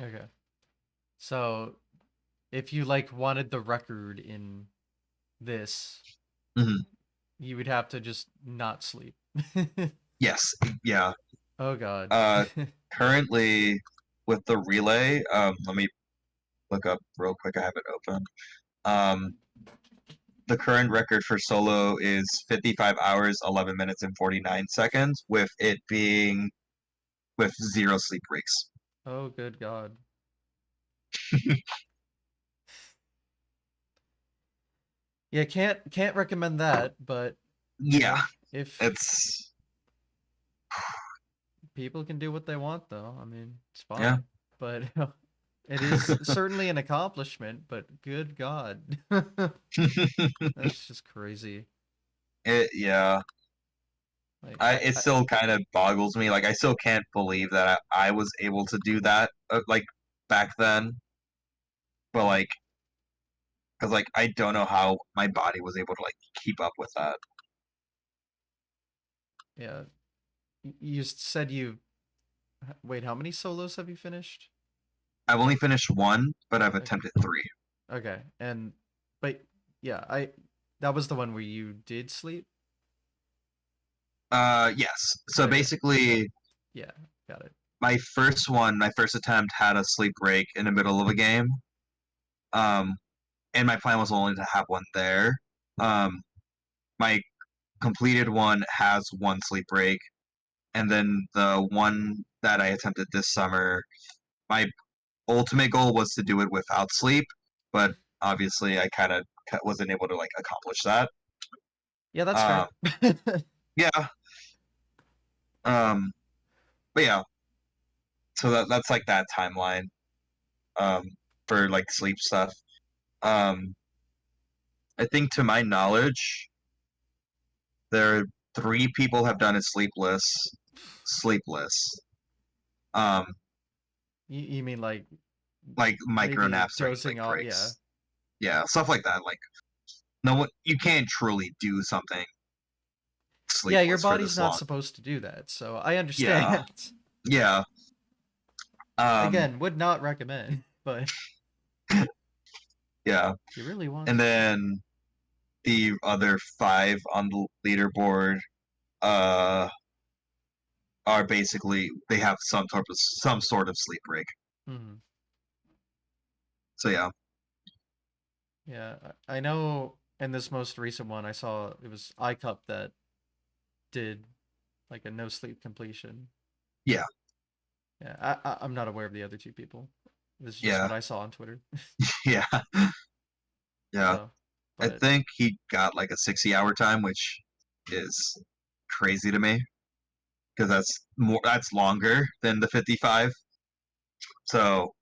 Okay. So, if you like wanted the record in this, Mhm. you would have to just not sleep. Yes, yeah. Oh God. Uh, currently with the relay, let me look up real quick. I have it open. Um, the current record for solo is 55 hours, 11 minutes, and 49 seconds, with it being with 0 sleep breaks. Oh good God. Yeah, can't recommend that, but you Yeah, know, if it's people can do what they want though, I mean, it's yeah. fine. But it is certainly an accomplishment, but good God. That's just crazy. Yeah. Like It still kind of boggles me. Like I still can't believe that I was able to do that like back then. But like, because like I don't know how my body was able to like keep up with that. yeah, you said you wait, how many solos have you finished? I've only finished one, but I've Okay. attempted 3. Okay. And but yeah, I that was the one where you did sleep? Yes. So Okay. basically, Yeah, got it. my first attempt had a sleep break in the middle of a game. Um, and my plan was only to have one there. Um, my completed one has 1 sleep break, and then the one that I attempted this summer, my ultimate goal was to do it without sleep, but obviously I kind of wasn't able to like accomplish that. Yeah, that's Um, fair. yeah. Um, but yeah, so that's like that timeline. um, for like sleep stuff. Um, I think to my knowledge, there are 3 people have done it sleepless. Sleepless. Um, You mean like micro maybe naps or like dozing off? Yeah. breaks. Yeah, stuff like that. Like no one, you can't truly do something Yeah, your sleepless for body's this not long. supposed to do that, so I Yeah, understand. yeah. Um, Again, would not recommend, but yeah. if you really want And to. then the other 5 on the leaderboard uh are basically they have some sort of sleep rig. Mhm. So yeah, Yeah, I know in this most recent one I saw it was iCup that did like a no sleep completion. yeah, Yeah, I'm not aware of the other 2 people. This is just yeah, what I saw on Twitter. yeah, yeah. So, I but think he got like a 60-hour time, which is crazy to me because that's longer than the 55. So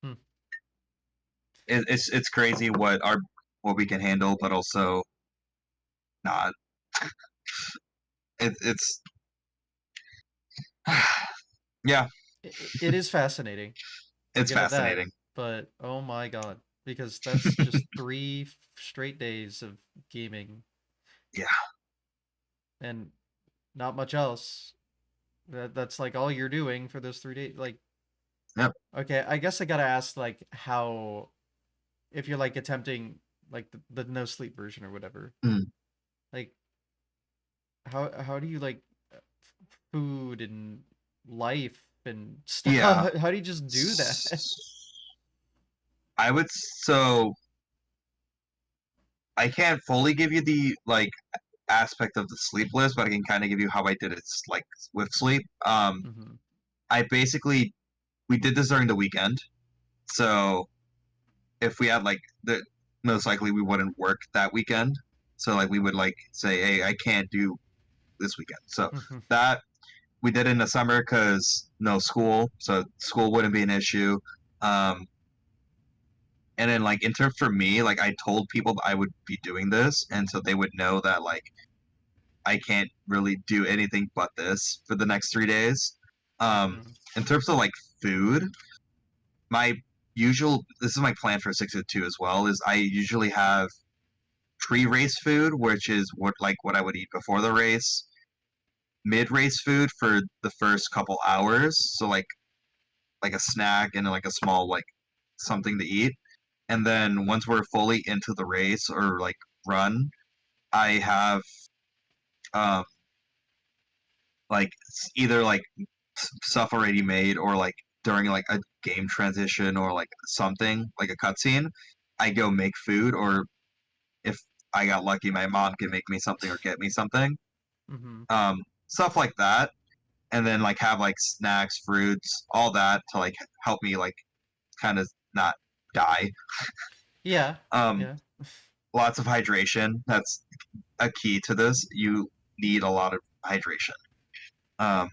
hmm. it's crazy what we can handle, but also not. It's yeah, It is fascinating. I'll it's give it that. fascinating. But oh my god, because that's just 3 straight days of gaming Yeah, and not much else. That's like all you're doing for those 3 days. Like, yep. okay, I guess I gotta ask like how if you're like attempting like the no sleep version or whatever. Mm, Like, how do you like food and life and stuff? yeah. How do you just do that? I would so I can't fully give you the like aspect of the sleepless, but I can kind of give you how I did it like with sleep. Hmm. I basically we did this during the weekend, so if we had like the most likely we wouldn't work that weekend. So like we would like say, hey, I can't do this weekend. So that we did in the summer because no school, so school wouldn't be an issue. Um, and then like in terms for me, like I told people that I would be doing this, and so they would know that like I can't really do anything but this for the next 3 days. Hmm. In terms of like food, my usual this is my plan for 6 to 2 as well. Is I usually have pre-race food, which is what I would eat before the race. Mid-race food for the first couple hours, so like a snack and like a small like something to eat. And then once we're fully into the race or like run, I have um like either like stuff already made or like during like a game transition or like something like a cutscene, I go make food or if I got lucky, my mom can make me something or get me something. Hmm. Stuff like that, and then like have like snacks, fruits, all that to like help me like kind of not die. Yeah, Um, yeah. Lots of hydration. That's a key to this. You need a lot of hydration. Um,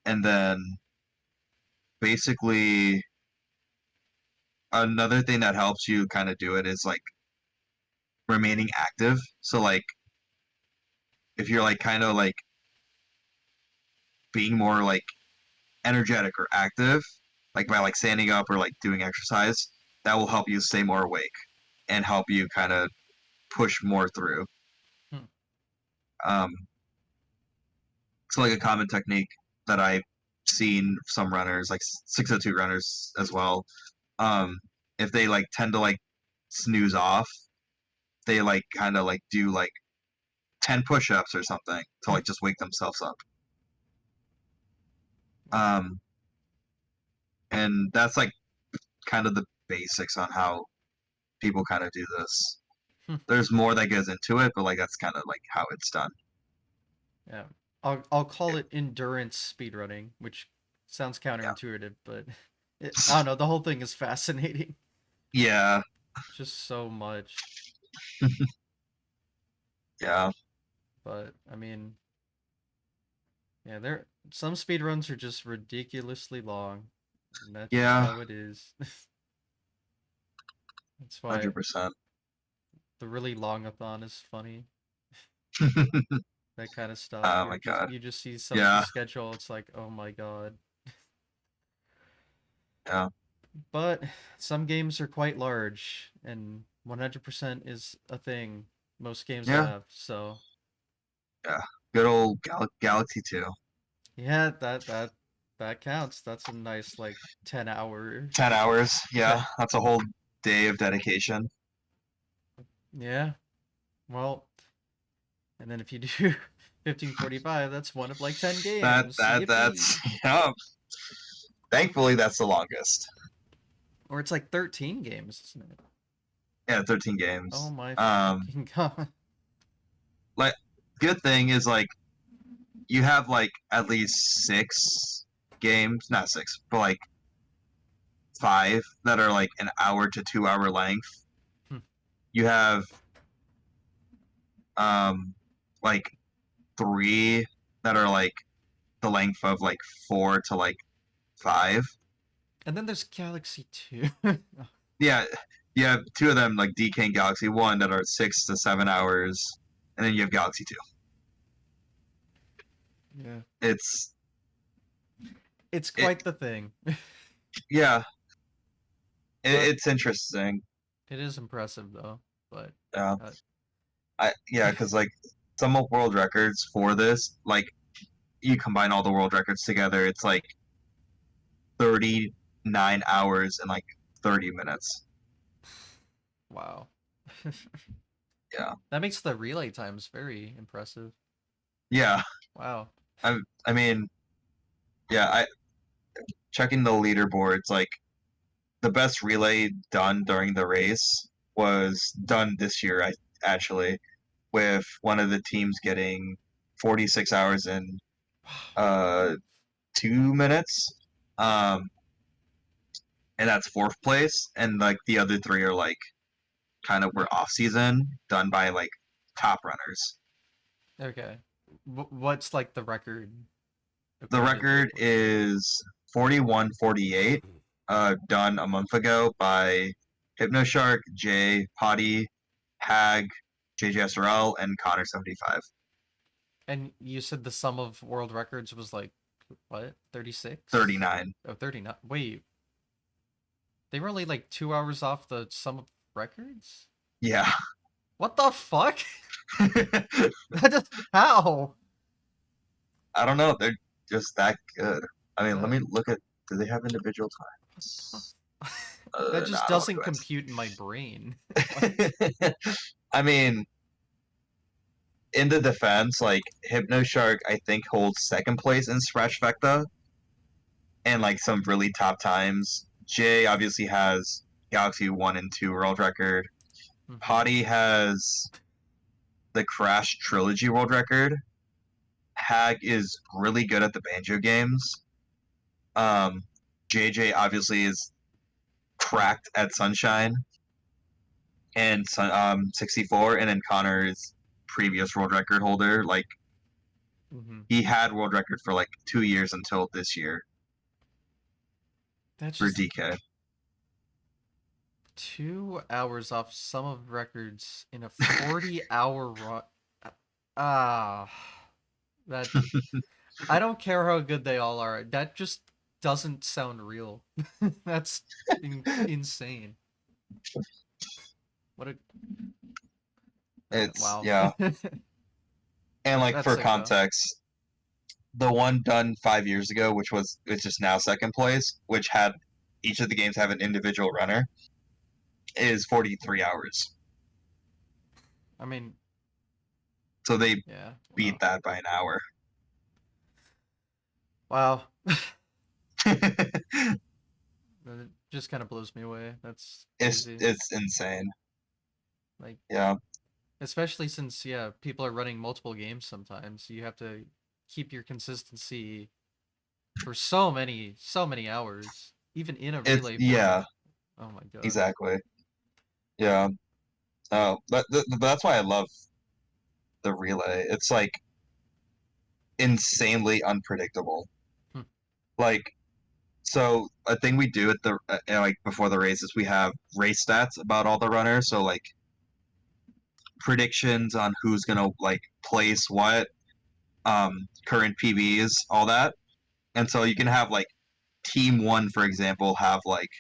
and then basically another thing that helps you kind of do it is like remaining active. So like if you're like kind of like being more like energetic or active, like by like standing up or like doing exercise, that will help you stay more awake and help you kind of push more through. Hmm. Um, so like a common technique that I've seen some runners, like 602 runners as well, um, if they like tend to like snooze off, they like kind of like do like 10 push-ups or something to like just wake themselves up. Um, and that's like kind of the basics on how people kind of do this. There's more that goes into it, but like that's kind of like how it's done. Yeah. I'll call it endurance speedrunning, which sounds Yeah. counterintuitive, but I don't know, the whole thing is fascinating. Yeah. Just so much. Yeah. But I mean, yeah, there some speedruns are just ridiculously long. And that's just Yeah, how it is. That's why 100%. the really longathon is funny. That kind of stuff. Oh You're my just god. you just see someone's Yeah, schedule. It's like, oh my god. yeah, But some games are quite large, and 100% is a thing most games yeah, have. So yeah. Good old Galaxy 2. yeah, that counts. That's a nice like 10 hour. 10 hours. Yeah, 10. that's a whole day of dedication. Yeah. Well, and then if you do 1545, that's one of like 10 games. That's Yippee! yeah. Thankfully, that's the longest. Or it's like 13 games, isn't it? Yeah, 13 Oh games. my fucking god. Like, good thing is like you have like at least 6 games, not six, but like 5 that are like an hour to 2 hour length. Hmm. You have like 3 that are like the length of like 4 to like 5. And then there's Galaxy 2. Yeah, you have 2 of them like DK and Galaxy 1 that are 6 to 7 hours, and then you have Galaxy 2. Yeah. It's It's it quite the thing. yeah, But it's interesting. it is impressive though. But Yeah, uh, yeah, because like some of world records for this, like you combine all the world records together, it's like 39 hours and like 30 minutes. wow. Yeah, That makes the relay times very impressive. yeah. Wow. I mean, yeah. I checking the leaderboards, like the best relay done during the race was done this year. I actually with one of the teams getting 46 hours and uh 2 minutes. Um, and that's fourth place, and like the other 3 are like kind of were off season done by like top runners. Okay. What's like the record The according to the record leaderboard? is 41-48, done a month ago by Hypnoshark, Jay, Potty, Hag, JJSRL, and Connor75. And you said the sum of world records was like what? 36? 39. Oh, 39. Wait, they were only like 2 hours off the sum of records? Yeah. What the fuck? I That just how? don't know. They're just that good. I mean, let That me look at. Do they have individual what times? the that No, just I don't doesn't want compute in my brain. What? to go into. I mean, in the defense, like Hypnoshark, I think holds second place in Scratch Vecta and like some really top times. Jay obviously has Galaxy 1 and 2 world record. Hmm. Potty has the Crash Trilogy world record. Hag is really good at the banjo games. Um, JJ obviously is cracked at Sunshine and 64, and then Connor is previous world record holder. Like Hmm. he had world record for like 2 years until this year That's for just DK. 2 hours off sum of records in a 40-hour run. Ah, that I don't care how good they all are. That just doesn't sound real. That's insane. What a It's wow. yeah, and like That's for sick though. context, the one done 5 years ago, which is now second place, which had each of the games have an individual runner, is 43 hours. I mean, So they yeah. beat Wow. that by an hour. Wow. It just kind of blows me away. That's crazy. It's insane. Like, Yeah, especially since yeah, people are running multiple games sometimes. You have to keep your consistency for so many hours, even in a it's relay yeah, format. Oh my god. exactly. Yeah. Oh, that's why I love the relay. It's like insanely unpredictable. Hmm. Like So a thing we do at the like before the races, we have race stats about all the runners. So like predictions on who's gonna like place what, current PBs, all that. And so you can have like team one, for example, have like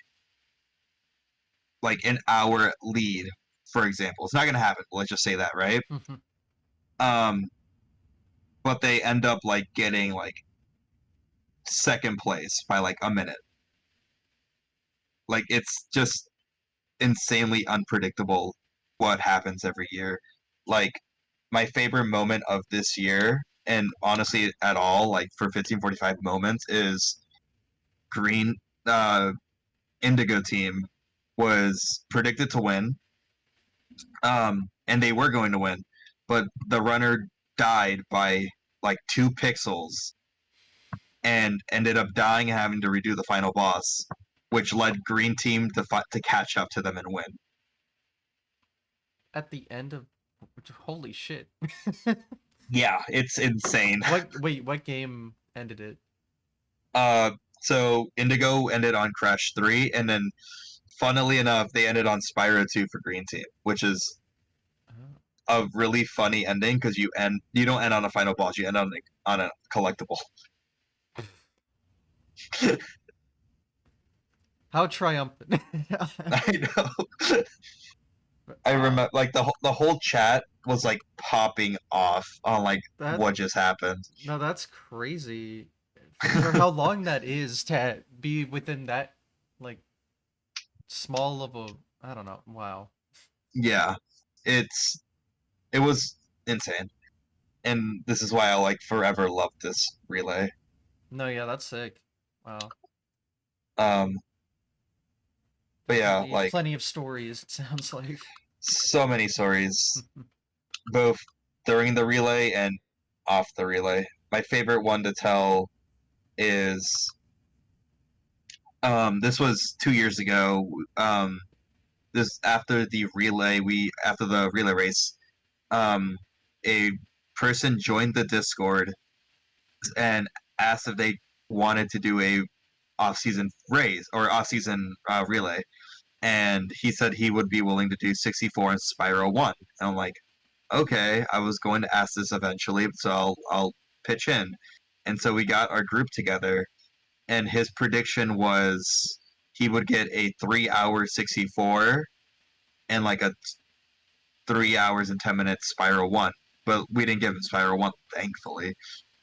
an hour lead, for example. It's not gonna happen. Let's just say that, right? Um, but they end up like getting like second place by like a minute. Like it's just insanely unpredictable what happens every year. Like my favorite moment of this year, and honestly at all, like for 1545 moments, is Green Indigo team was predicted to win, and they were going to win, but the runner died by like 2 pixels and ended up dying and having to redo the final boss, which led Green Team to catch up to them and win. At the end of, holy shit. Yeah, it's insane. What game ended it? Uh, so Indigo ended on Crash 3, and then funnily enough, they ended on Spyro 2 for Green Team, which is Oh. a really funny ending because you don't end on a final boss, you end on a collectible. How triumphant. I know. I uh, remember like the whole chat was like popping off on like that what just happened. no, that's crazy. For how long that is to be within that like small of a, I don't know. Wow. Yeah, it's it was insane, and this is why I like forever loved this relay. No, yeah, that's sick. Wow. Um, but yeah, Definitely like plenty of stories, it sounds like. so many stories, both during the relay and off the relay. My favorite one to tell is this was 2 years ago. This after the relay race, a person joined the Discord and asked if they wanted to do a off-season race or off-season relay, and he said he would be willing to do 64 and Spyro 1. And I'm like, okay, I was going to ask this eventually, so I'll pitch in. And so we got our group together, and his prediction was he would get a 3 hour 64 and like a 3 hours and 10 minutes Spyro 1. But we didn't give him Spyro 1, thankfully,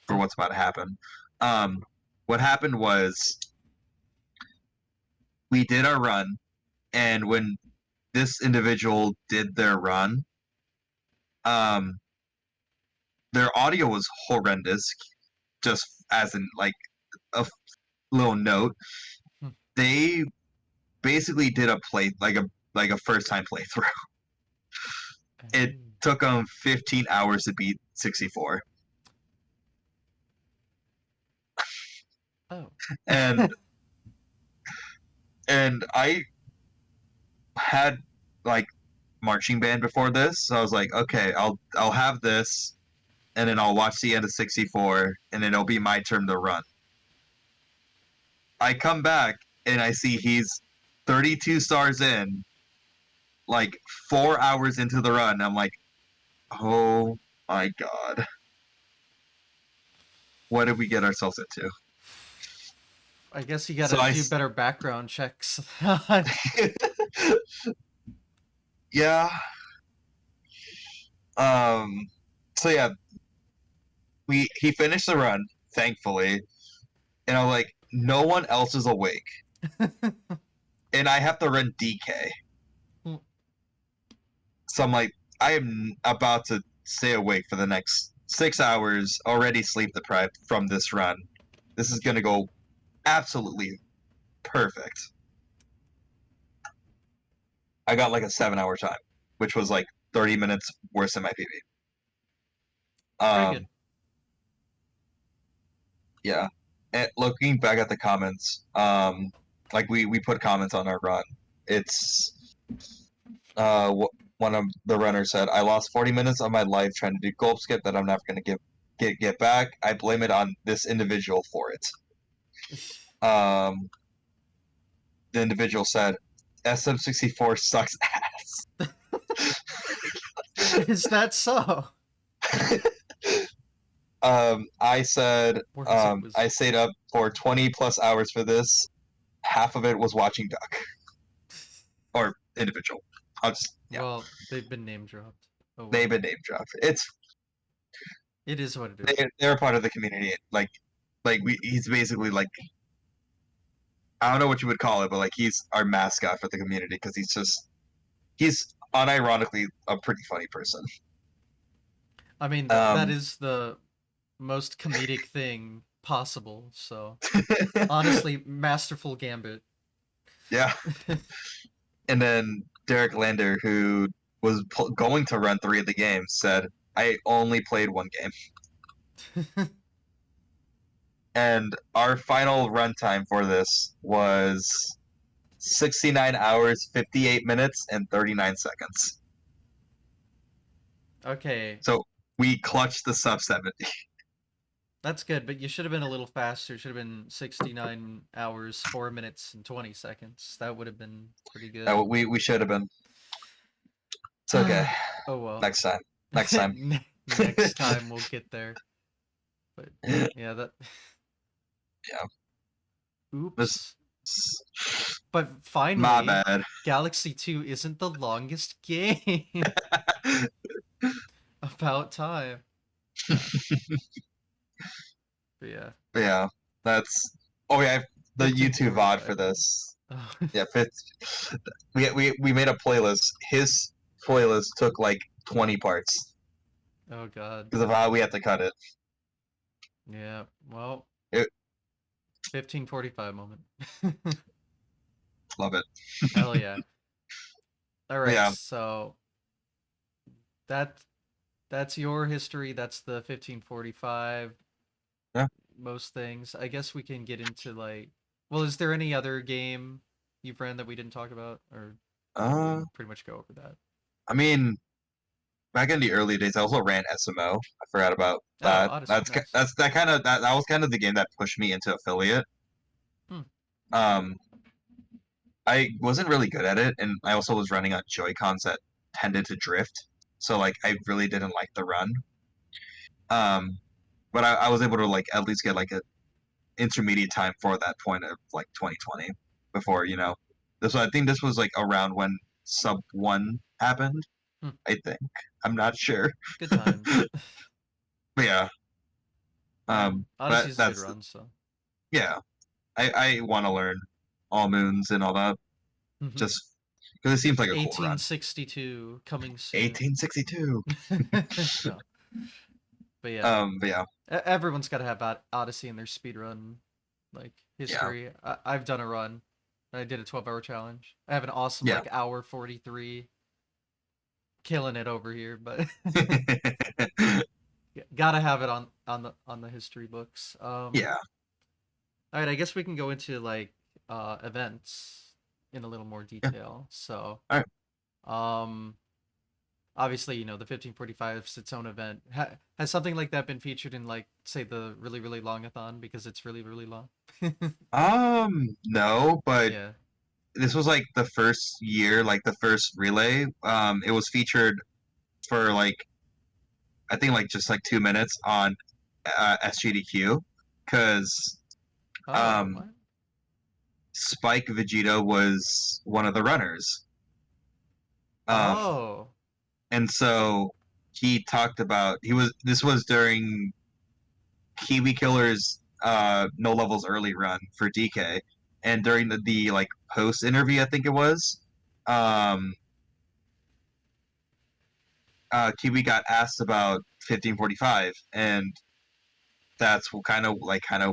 for what's about to happen. Um, what happened was we did our run, and when this individual did their run, um, their audio was horrendous. Just as in like a little note, they basically did a play like a first time playthrough. It took them 15 hours to beat 64, Oh. and I had like marching band before this, so I was like, okay, I'll have this, and then I'll watch the end of 64, and then it'll be my turn to run. I come back and I see he's 32 stars in, like 4 hours into the run. I'm like, oh my god, what did we get ourselves into? I guess you So gotta do better background checks. yeah. Um, so yeah, he finished the run, thankfully, and I'm like, no one else is awake, and I have to run DK. So I'm like, I am about to stay awake for the next 6 hours, already sleep deprived from this run. This is gonna go absolutely perfect. I got like a 7 hour time, which was like 30 minutes worse than my PB. Very good. Yeah. And looking back at the comments, like we put comments on our run. It's one of the runners said, "I lost 40 minutes of my life trying to do gulp skip that I'm never going to get back. I blame it on this individual for it." Um, the individual said, "SM64 sucks Is that so? I said, Words of I wisdom. stayed up for 20 plus hours for this. Half of it was watching Duck or individual. I'll just, yeah, Well, they've been name dropped. Oh they've well. been name dropped. It's It is what it is. they're a part of the community. He's basically like I don't know what you would call it, but like he's our mascot for the community because he's unironically a pretty funny person. I mean, that Um, is the most comedic thing possible. So honestly, masterful gambit. yeah, and then Derek Lander, who was going to run 3 of the games, said, "I only played 1 game." And our final runtime for this was 69 hours, 58 minutes, and 39 seconds. Okay, So we clutched the sub 70. that's good, but you should have been a little faster. It should have been 69 hours, 4 minutes, and 20 seconds. That would have been pretty good. We should have been. It's okay. Oh well. Next time. Next time. Next time we'll get there. But Yeah. yeah, that. This, Oops. But my finally, bad. Galaxy 2 isn't the longest game. About time. But yeah, Yeah. That's. Oh, yeah. The YouTube VOD for 15:45. this. Oh, Yeah. We made a playlist. His playlist took like 20 parts oh god. because of how we had to cut it. Yeah. Well, it 15:45 moment. love it. Hell yeah. All right. Yeah. So that that's your history. That's the 1545. Yeah. Most things. I guess we can get into like. Well, is there any other game you've ran that we didn't talk about, or we Uh, can pretty much go over that? I mean, back in the early days, I also ran SMO. I forgot about Oh, that. Odyssey. Nice. That's that kind of that was kind of the game that pushed me into affiliate. Hmm. Um, I wasn't really good at it, and I also was running on Joy Cons that tended to drift, so like I really didn't like the run. Um, but I was able to like at least get like a intermediate time for that point of like 2020 before this. I think this was like around when sub 1 happened. Hmm. I think I'm not sure, Good times. but yeah. Yeah. But Odyssey's a good that's run. So. yeah. I want to learn all moons and all that just because it seems like a cool run. 1862 coming soon. 1862. No, but yeah, But yeah, everyone's got to have Odyssey in their speedrun like yeah, history. I've done a run. I did a 12-hour challenge. I have an awesome yeah. like hour 43, killing it over here. But gotta have it on the history books. Yeah. All right, I guess we can go into like events in a little more Yeah. detail. So, All right. um, obviously, the 1545 is its own event. Has something like that been featured in like say the really really longathon because it's really really long? No, but Yeah. this was like the first year, like the first relay. It was featured for like I think like just like 2 minutes on SGDQ because Oh, um what? Spike Vegeta was one of the runners. Um, Oh. and so he talked about this was during Kiwi Killer's no levels early run for DK, and during the like post interview, I think it was, um, Kiwi got asked about 1545, and that's kind of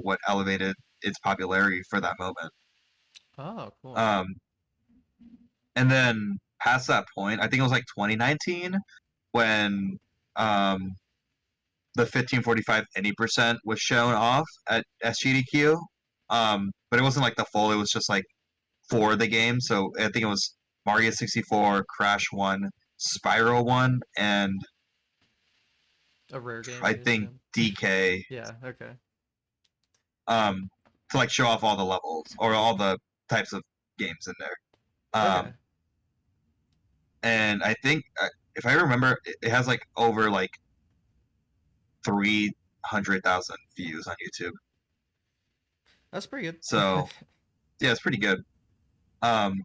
what elevated its popularity for that moment. Oh, cool. Um, and then past that point, I think it was like 2019 when um, the 1545 any percent was shown off at SGDQ. But it wasn't like the full; it was just like for the game. So I think it was Mario 64, Crash 1, Spyro 1, and A rare game, I I think assume. DK. Yeah. Okay. Um, to like show off all the levels or all the types of games in there. Okay. And I think if I remember, it has like over like 300,000 views on YouTube. That's pretty good. So yeah, it's pretty good. Um,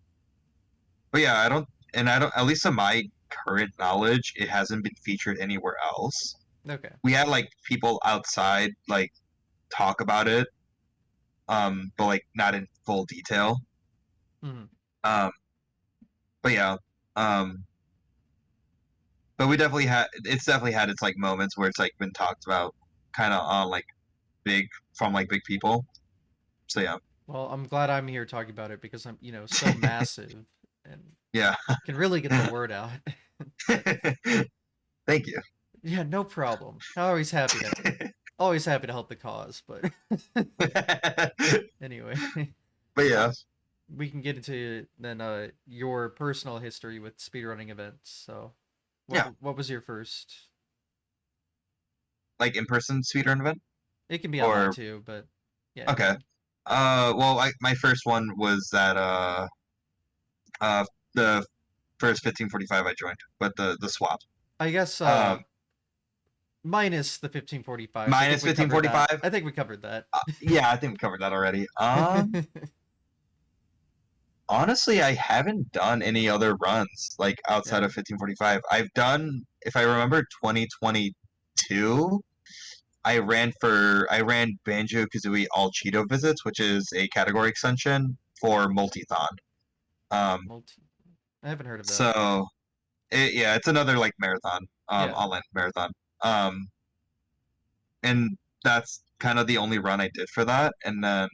but yeah, I don't, at least to my current knowledge, it hasn't been featured anywhere else. Okay. We had like people outside like talk about it, but like not in full detail. Hmm. Um, but yeah, um, but we definitely had it's definitely had its like moments where it's like been talked about, kind of on like big from like big people. So yeah, Well, I'm glad I'm here talking about it because I'm, so massive and yeah. can really get the word out. Thank you. Yeah, no problem. Always happy to help the cause, but anyway, But yeah, um we can get into then your personal history with speedrunning events. So, yeah, what was your first? like in person speedrun event It can be online or too, but yeah. okay. Well, my first one was that the first 1545 I joined, but the swap. I guess Um, minus the 1545. I think minus we covered that. 1545. I think we covered that. Yeah, I think we covered that already. Honestly, I haven't done any other runs like outside Yeah. of 1545. I've done, if I remember, 2022. I ran Banjo Kazooie All Cheeto Visits, which is a category extension for Multithon. Um, Multi. I haven't heard of that. so yeah, it's another like marathon, Yeah. online marathon. Um, and that's kind of the only run I did for that. And then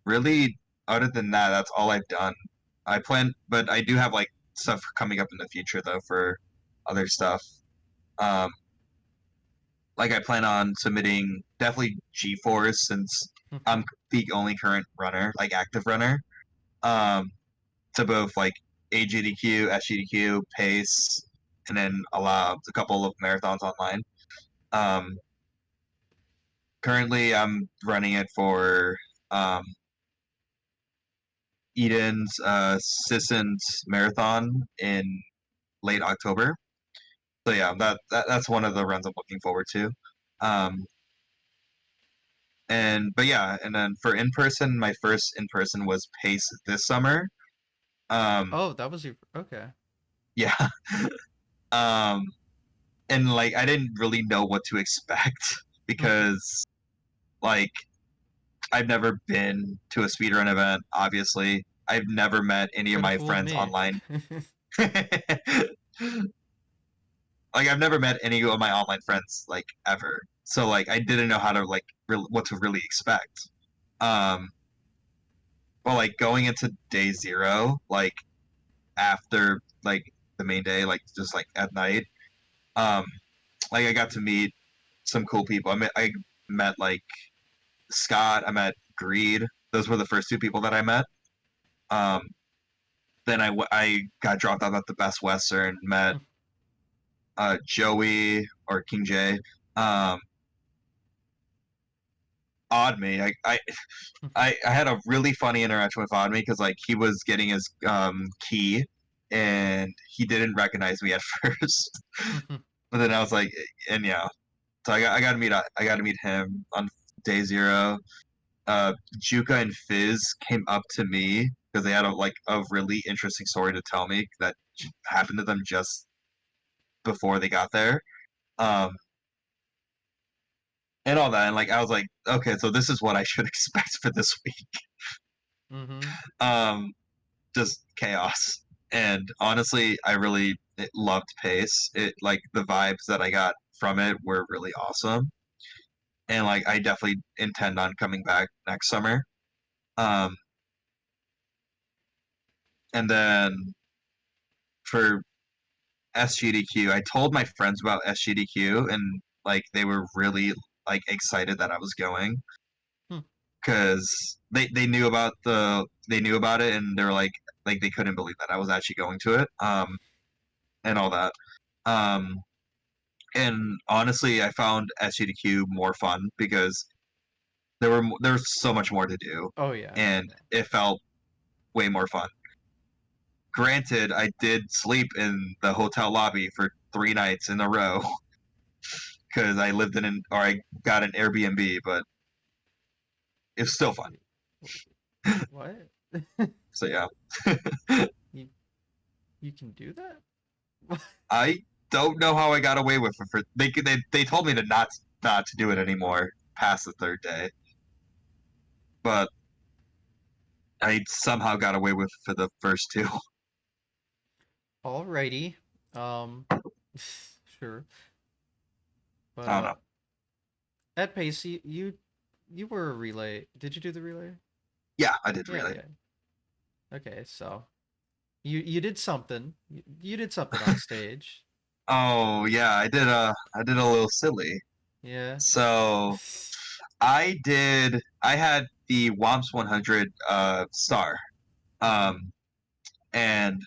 really, other than that, that's all I've done. But I do have like stuff coming up in the future though for other stuff. Um, like I plan on submitting definitely G-Force since I'm the only current runner, like active runner, um, to both like AGDQ, SGDQ, Pace, and then a couple of marathons online. Um, currently, I'm running it for um, Eden's Sisson's marathon in late October. So yeah, that's one of the runs I'm looking forward to. Um, and but yeah, and then for in person, my first in person was Pace this summer. Um, Oh, that was your okay. yeah, um, and like I didn't really know what to expect because like I've never been to a speedrun event. Obviously, I've never met any of Could have my fooled friends me. online. Like I've never met any of my online friends like ever. So like I didn't know how to like what to really expect. Um, but like going into day zero, like after like the main day, like just like at night, um, like I got to meet some cool people. I met like Scott. I met Greed. Those were the first two people that I met. Um, then I got dropped out at the Best Western. Met Joey or King J. Um, Odd Me. I had a really funny interaction with Odd Me because like he was getting his key and he didn't recognize me at first. But then I was like, and yeah, so I got to meet him on day zero. Juka and Fizz came up to me because they had a really interesting story to tell me that happened to them just before they got there. Um, and all that, and like I was like, okay, so this is what I should expect for this week. Mm-hmm. Um, just chaos. And honestly, I really loved Pace. It like the vibes that I got from it were really awesome. And like I definitely intend on coming back next summer. Um, and then for SGDQ, I told my friends about SGDQ and like they were really like excited that I was going because they knew about it and they were like they couldn't believe that I was actually going to it and all that. Um, and honestly, I found SGDQ more fun because there was so much more to do, Oh yeah, and yeah. it felt way more fun. Granted, I did sleep in the hotel lobby for 3 nights in a row because I lived in or I got an Airbnb, but it was still fun. Wait, wait, what? So yeah, You you can do that? I don't know how I got away with it. They told me to not to do it anymore past the third day, but I somehow got away with it for the first two. Alrighty. Um, sure. But I don't know. at pace, you were a relay. Did you do the relay? Yeah, I did Yeah, relay. yeah. Okay, so you did something. You did something on stage. Oh yeah, I did a little silly. Yeah. So I had the WOMPS 100 star. Mm-hmm. And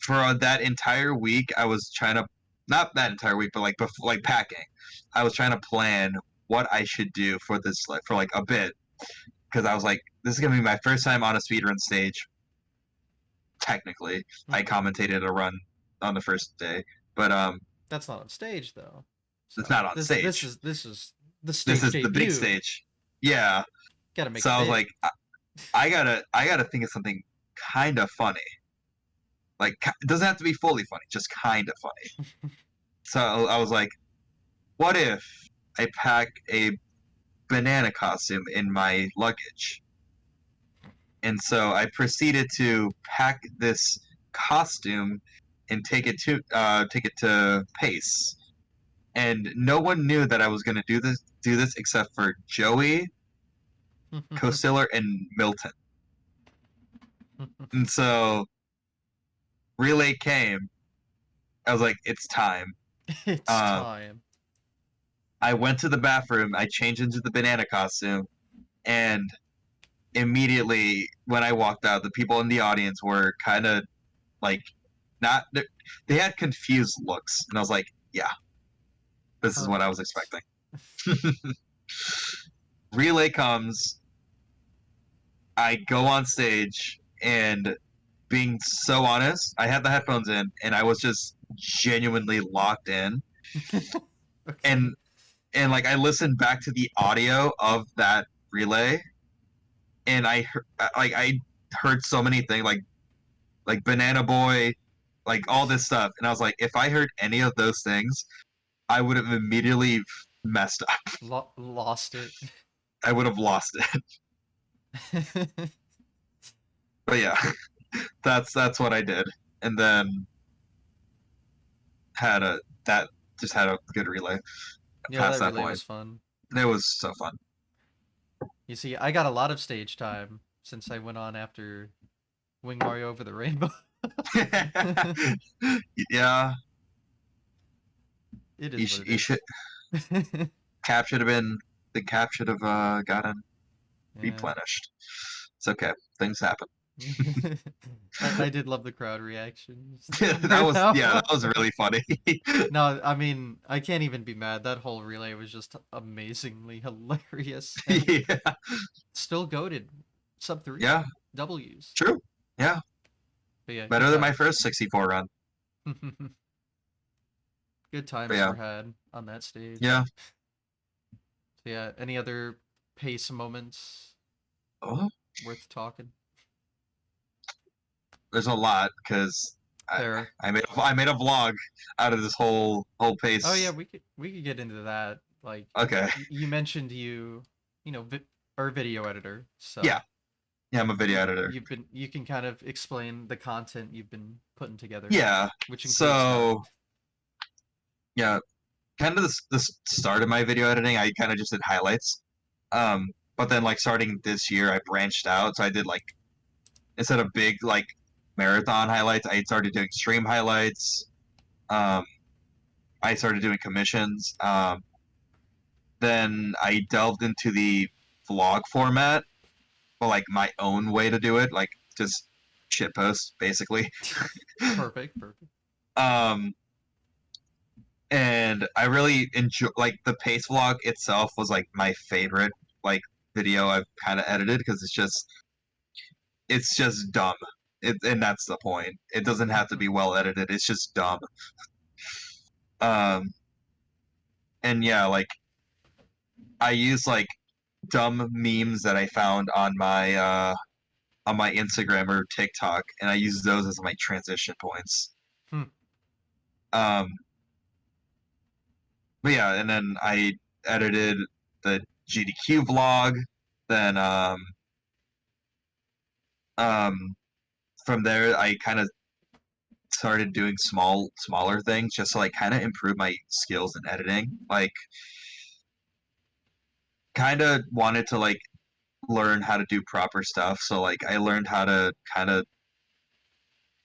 for that entire week I was trying to, not that entire week, but like before, like packing, I was trying to plan what I should do for this, like for like a bit, because I was like, this is gonna be my first time on a speedrun stage. Technically, I Mm-hmm. commentated a run on the first day, but That's not on stage though. it's So not on this stage. is this is the This stage is the big debut. stage. Yeah. Got to make So it I was big. like, I gotta think of something kind of funny. Like, it doesn't have to be fully funny, just kind of funny. So I was like, what if I pack a banana costume in my luggage? And so I proceeded to pack this costume and take it to Pace. And no one knew that I was going to do this except for Joey, Cosiller, and Milton. And so relay came. I was like, it's time. It's Um, time. I went to the bathroom. I changed into the banana costume, and immediately when I walked out, the people in the audience were kind of like not. They had confused looks, and I was like, yeah, this is what I was Perfect. expecting. Relay comes. I go on stage, and being so honest, I had the headphones in, and I was just genuinely locked in, Okay. and like I listened back to the audio of that relay, and I heard so many things like Banana Boy, like all this stuff, and I was like, if I heard any of those things, I would have immediately messed up. Lost it. I would have lost it. But yeah, that's what I did, and then had a that just had a good relay Yeah, past that that relay point. was fun. It was so fun. You see, I got a lot of stage time since I went on after Wing Mario Over the Rainbow. Yeah, It is what it you should is. cap should have been the cap should have gotten Yeah. replenished. It's okay. Things happen. I did love the crowd reactions That for was, that yeah, that one. was really funny. No, I mean, I can't even be mad. That whole relay was just amazingly hilarious and Yeah. still goated. Sub 3 Yeah, W's. true. Yeah. But yeah, good Better than my times. first 64 run. Good But times yeah. were had on that stage. Yeah. So yeah, any other pace moments Oh, worth talking? there's a lot because I, Fair. I made a vlog out of this whole Oh yeah, pace. we could get into that. Like Okay. you mentioned you know, are a video editor, Yeah. so Yeah, I'm a video editor. you can kind of explain the content you've been putting together, Yeah. which includes that. So, yeah, kind of the start of my video editing, I kind of just did highlights. But then like starting this year, I branched out. So I did like, instead of big like marathon highlights, I started doing stream highlights. Um, I started doing commissions. Then I delved into the vlog format, but like my own way to do it, like just shit posts basically. Perfect, perfect. um, and I really enjoy like the pace vlog itself was like my favorite like video I've kind of edited because it's just dumb. And that's the point. It doesn't have to be well edited. It's just dumb. Um, and yeah, like I use like dumb memes that I found on my Instagram or TikTok, and I use those as my transition points. Hmm. Um, but yeah, and then I edited the GDQ vlog. Then um, from there, I kind of started doing smaller things just to like kind of improve my skills in editing. Like, kind of wanted to like learn how to do proper stuff. So like, I learned how to kind of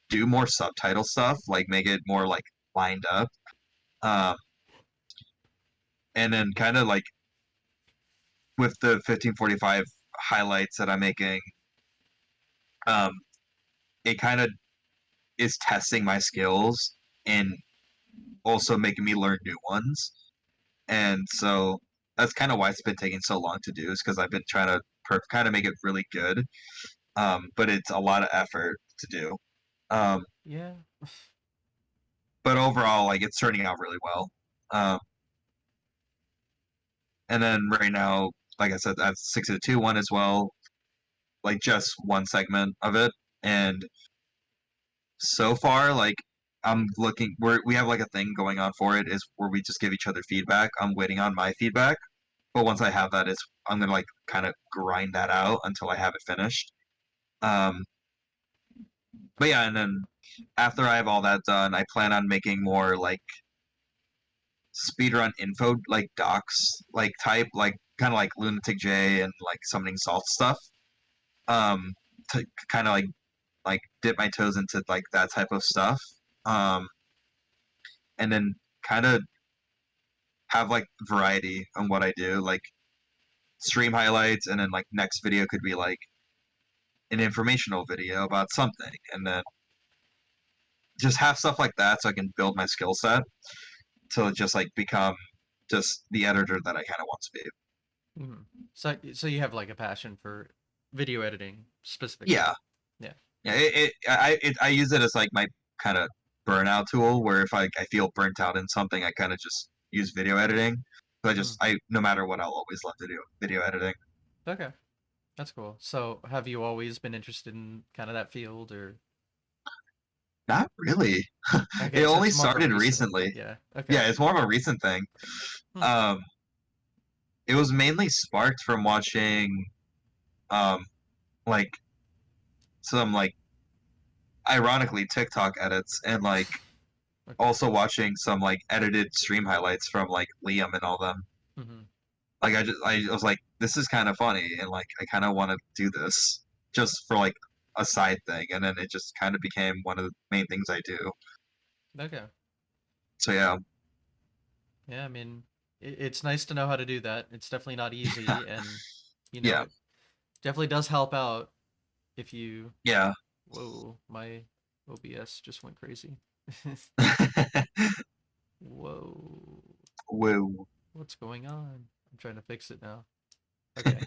do more subtitle stuff, like make it more like lined up. Um, and then kind of like with the 1545 highlights that I'm making, um, it kind of is testing my skills and also making me learn new ones. And so that's kind of why it's been taking so long to do, is because I've been trying to kind of make it really good. But it's a lot of effort to do. Um, Yeah. but overall, like it's turning out really well. Um, and then right now, like I said, I have 602 as well, like just one segment of it. And so far, like I'm looking, we have like a thing going on for it is where we just give each other feedback. I'm waiting on my feedback, but once I have that, I'm gonna like kind of grind that out until I have it finished. Um, but yeah, and then after I have all that done, I plan on making more like speedrun info, like docs, like type, like kind of like Lunatic J and like Summoning Salt stuff. Um, to kind of like dip my toes into like that type of stuff. Um, and then kind of have like variety on what I do, like stream highlights, and then like next video could be like an informational video about something, and then just have stuff like that so I can build my skill set to just like become just the editor that I kind of want to be. Mhm. So you have like a passion for video editing specifically. Yeah, Yeah. yeah. I use it as like my kind of burnout tool, where if I feel burnt out in something, I kind of just use video editing. So Hmm. I no matter what, I'll always love to do video editing. Okay. That's cool. So have you always been interested in kind of that field or Not really. It okay, so only it's more of a started recent recently. yeah. Okay. Yeah, it's more of a recent thing. Hmm. Um, it was mainly sparked from watching um like some like ironically TikTok edits and like Okay. also watching some like edited stream highlights from like Liam and all them. Hmm. Like I was like, this is kind of funny and like I kind of want to do this just for like a side thing, and then it just kind of became one of the main things I do. Okay. So yeah, Yeah, I mean, it's nice to know how to do that. It's definitely not easy, and yeah, it definitely does help out if you. yeah. Whoa, my OBS just went crazy. Whoa, Woo. what's going on? I'm trying to fix it now. Okay,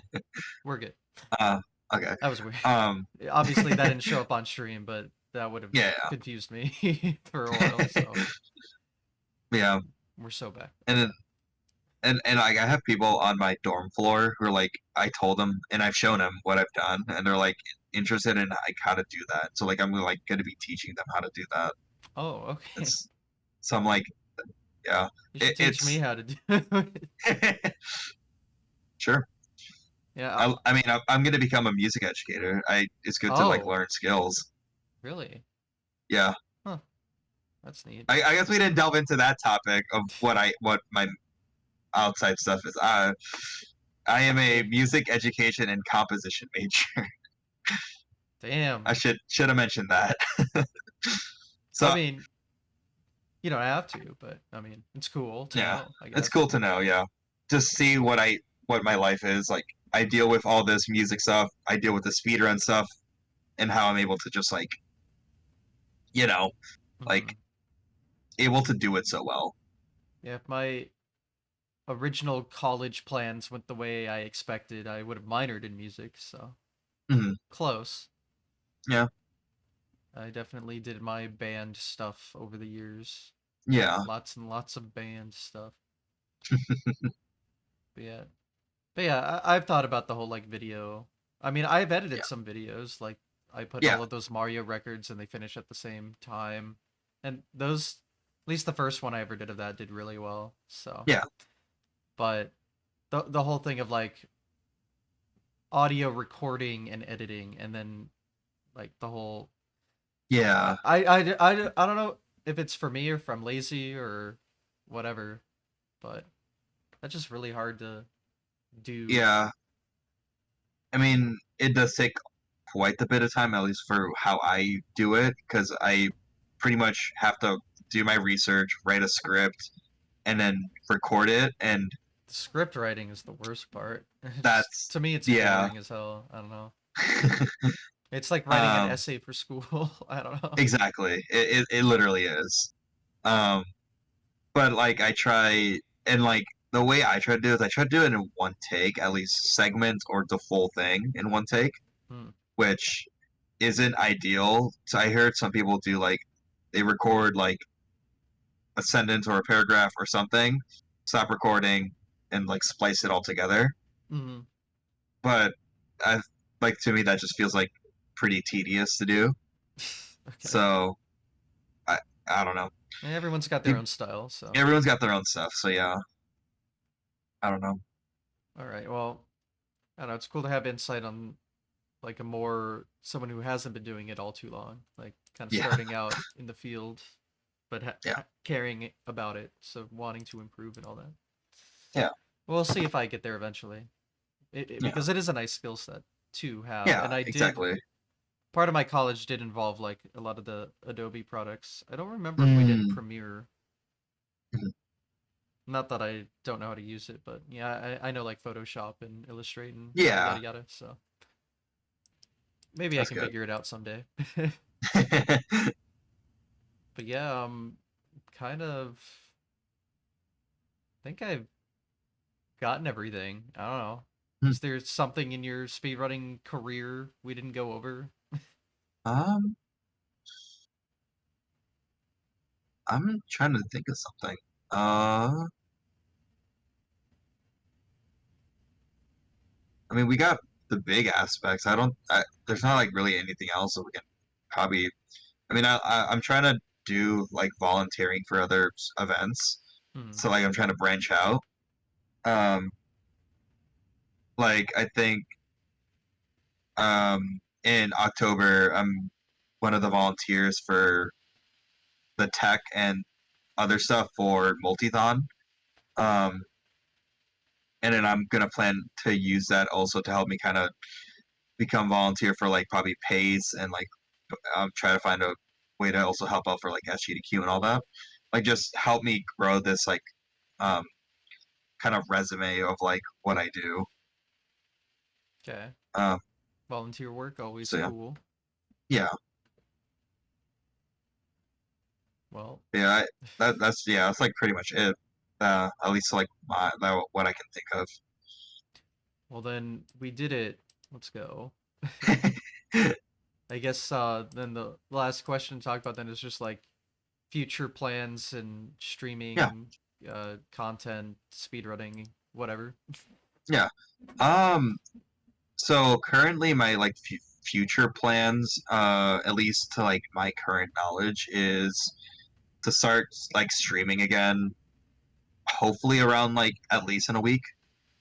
we're good. Uh, okay. That was weird. Um, Obviously, that didn't show up on stream, but that would have yeah, confused me for a while. So yeah. we're so back. And Okay. then and like I have people on my dorm floor who are like, I told them and I've shown them what I've done, and they're like interested in like how to do that. So like I'm like going to be teaching them how to do that. Oh, okay. It's so I'm like, yeah, You should teach me it's how to do it. sure. Yeah. I mean, I'm going to become a music educator. It's good to like Oh, learn skills. really? Yeah, Huh. That's neat. I guess we didn't delve into that topic of what my outside stuff is. I am a Okay. music education and composition major. I Damn. should have mentioned that. I So mean, you don't have to, but I mean, it's cool to yeah, know, I it's guess. cool to know. Yeah, just see what my life is like. I deal with all this music stuff. I deal with the speedrun stuff, and how I'm able to just like you know like Hmm. able to do it so well. Yeah, my original college plans went the way I expected, I would have minored in music. So Mhm. close. Yeah. I definitely did my band stuff over the years. Yeah. Lots and lots of band stuff. But yeah, but yeah, I've thought about the whole like video. I mean, I've edited Yeah. some videos. Like I put Yeah. all of those Mario records and they finish at the same time, and those, at least the first one I ever did of that, did really well. So, Yeah. but the whole thing of like audio recording and editing, and then like the whole Yeah. I don't know if it's for me or if I'm lazy or whatever, but that's just really hard to do. Yeah. I mean, it does take quite a bit of time, at least for how I do it, because I pretty much have to do my research, write a script, and then record it. And The script writing is the worst part. Just that's, to me, it's yeah. boring as hell. I don't know. It's like writing an um, essay for school. I don't know. exactly. It literally is. Um, but like I try, and like the way I try to do it is I try to do it in one take, at least segment or the full thing in one take, Hmm. which isn't ideal. So I heard some people do like they record like a sentence or a paragraph or something, stop recording, and like splice it all together. Hmm. But I like to me that just feels like pretty tedious to do. Okay. So I I don't know. Everyone's got their own style, so. Everyone's got their own stuff. So yeah, I don't know. All right. Well, I don't know. It's cool to have insight on like a more someone who hasn't been doing it all too long, like kind of Yeah, starting out in the field, but yeah, caring about it, so wanting to improve and all that. yeah, We'll see if I get there eventually. yeah, Because it is a nice skill set to have, yeah. and I did. Exactly. Part of my college did involve like a lot of the Adobe products. I don't remember if we did Mm. Premiere. Not that I don't know how to use it, but yeah, I know like Photoshop and Illustrate and yada Yeah, yada yada. So maybe I that's can good. figure it out someday. But yeah, kind of think I've gotten everything. I don't know. Is there something in your speedrunning career we didn't go over? um, I'm trying to think of something. Uh, I mean, we got the big aspects. There's not like really anything else that we can probably. I mean, I'm trying to do like volunteering for other events, Hmm. so like I'm trying to branch out. Um, like I think in October I'm one of the volunteers for the tech and other stuff for Multithon. Um, and then I'm gonna plan to use that also to help me kind of become volunteer for like probably pays and like try to find a way to also help out for like SGDQ and all that. Like just help me grow this like um kind of resume of like what I do. Okay. Um, Volunteer work always so yeah, cool. yeah, Well, yeah. That's yeah. That's like pretty much it. At least like what I can think of. well then we did it. Let's go. I guess then the last question to talk about then is just like future plans and Yeah, streaming content, speedrunning, whatever. yeah. Um, so currently my like future plans, at least to like my current knowledge, is to start like streaming again. Hopefully around like at least in a week.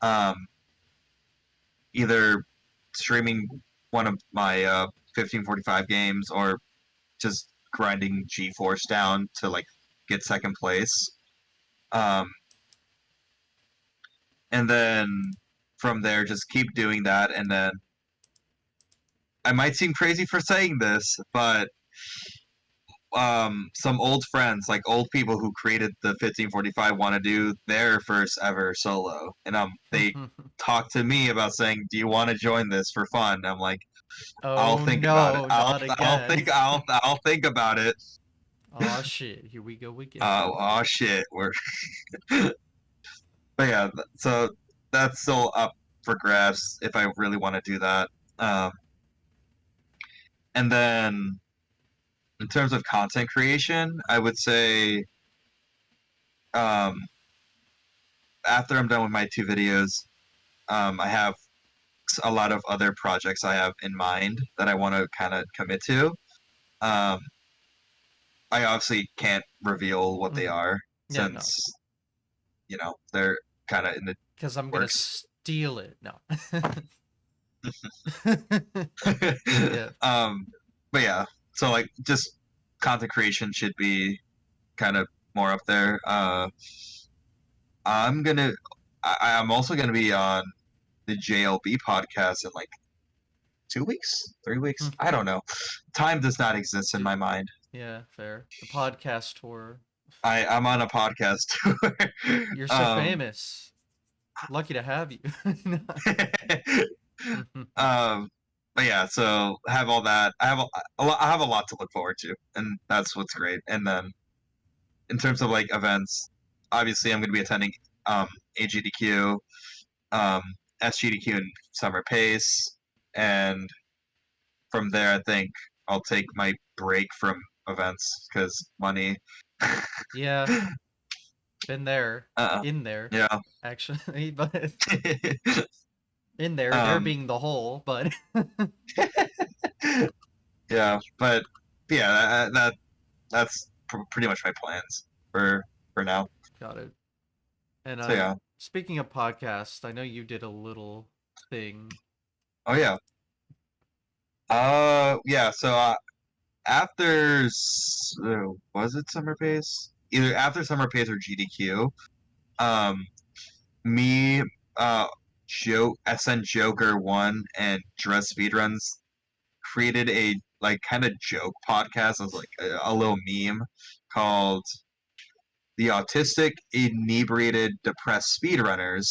Um, either streaming one of my 1545 games or just grinding G-Force down to like get second place. Um, and then from there, just keep doing that. And then I might seem crazy for saying this, but some old friends, like old people who created the 1545, want to do their first ever solo, and they talk to me about saying, "Do you want to join this for fun?" I'm like, "I'll Oh think about it. no, not again. I'll think about it." Oh shit, here we go again. Oh shit, we're but yeah, so that's still up for grabs if I really want to do that. Um, and then in terms of content creation, I would say um, after I'm done with my two videos, I have a lot of other projects I have in mind that I want to kind of commit to. Um, I obviously can't reveal what they Hmm. are Yeah, no, since they're kind of in the because I'm gonna works. steal it. No. Yeah. um, but yeah, so like just content creation should be kind of more up there. I'm gonna, I'm also gonna be on the JLB podcast in like 2 weeks, 3 weeks. I don't know. Time does not exist in D- my mind. yeah, fair. The podcast tour. I'm on a podcast tour. You're so um, famous. Lucky to have you. um, but yeah, so have all that. I have a lot to look forward to, and that's what's great. And then in terms of like events, obviously I'm going to be attending um, AGDQ, um, SGDQ, and Summer Pace, and from there I think I'll take my break from events because money. Yeah, been there, uh, in there, yeah. actually, but in there um, being the whole, but yeah, but yeah, that's pretty much my plans for now. got it. And So yeah. speaking of podcasts, I know you did a little thing. Oh yeah. Yeah. So after was it Summer Pace? Either after Summer Pace or GDQ. Um, me, Joe, SN Joker one, and Dress Speedruns created a like kind of joke podcast. It was like a little meme called "The Autistic Inebriated Depressed Speedrunners."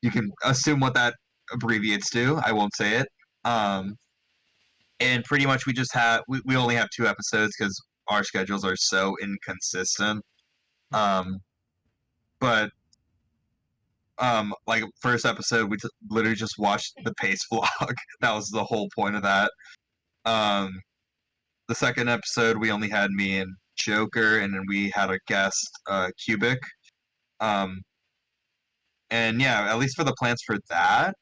You can assume what that abbreviates to. I won't say it. And pretty much we only have two episodes because our schedules are so inconsistent. Um, but like first episode, literally just watched the pace vlog. That was the whole point of that. Um, the second episode, we only had me and Joker, and then we had a guest, Cubic. Um, and yeah, at least for the plans for that,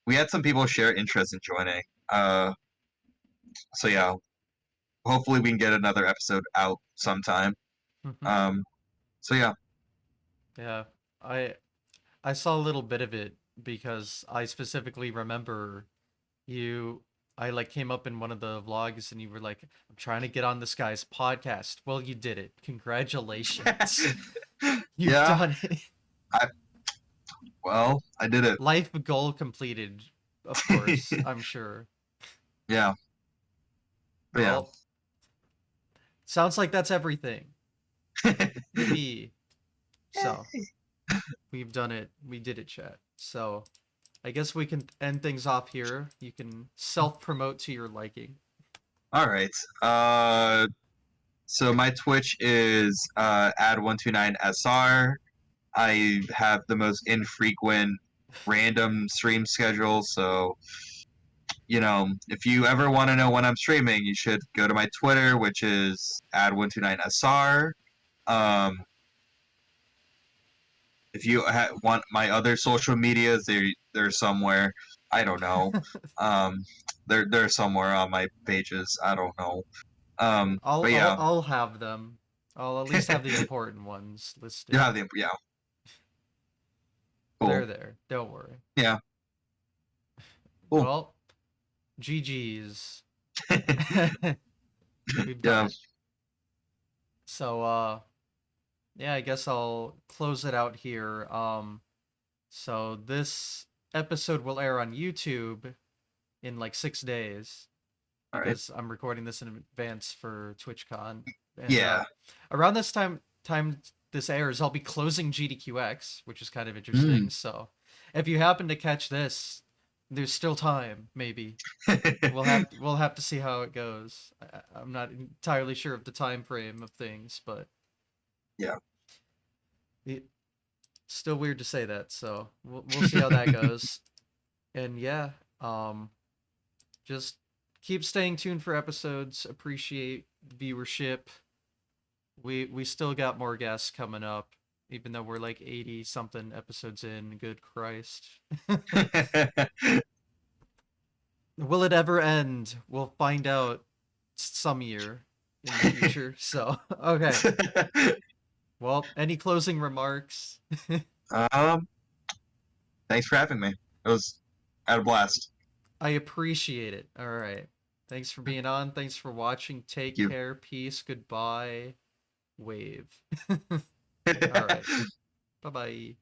we had some people share interest in joining. So yeah, hopefully we can get another episode out sometime. Um, so yeah. Yeah, I I saw a little bit of it because I specifically remember you. I like came up in one of the vlogs and you were like, "I'm trying to get on this guy's podcast." Well, you did it. Congratulations. You've Yeah, done it. I well, I did it. Life goal completed, of course, I'm sure. Yeah, but yeah. Well, sounds like that's everything. Yippee. So, we've done it. We did it, chat. So, I guess we can end things off here. You can self promote to your liking. All right. So my Twitch is Ad129SR. I have the most infrequent random stream schedule, so if you ever want to know when I'm streaming, you should go to my Twitter, which is Ad129SR. If you want my other social medias, they're somewhere. I don't know. Um, they're somewhere on my pages. I don't know. I'll But I'll yeah, I'll have them. I'll at least have the important ones you listed. have the yeah. They're Cool. there. Don't worry. Yeah. Cool. Well, GG's. We've done Yeah. it. So yeah, I guess I'll close it out here. So this episode will air on YouTube in like 6 days All right. because I'm recording this in advance for TwitchCon. And Yeah. around this time this airs, I'll be closing GDQX, which is kind of Mm. interesting. So if you happen to catch this, there's still time. Maybe we'll have to see how it goes. I'm not entirely sure of the time frame of things, but Yeah. Still weird to say that, so we'll see how that goes. And yeah, um, just keep staying tuned for episodes. Appreciate viewership. We still got more guests coming up, even though we're like 80 something episodes in. Good Christ. Will it ever end? We'll find out some year in the future. So, okay. Well, any closing remarks? um, thanks for having me. It was I had a blast. I appreciate it. All right. Thanks for being on. Thanks for watching. Thank Take you. care. Peace. Goodbye. Wave. All right. Bye bye.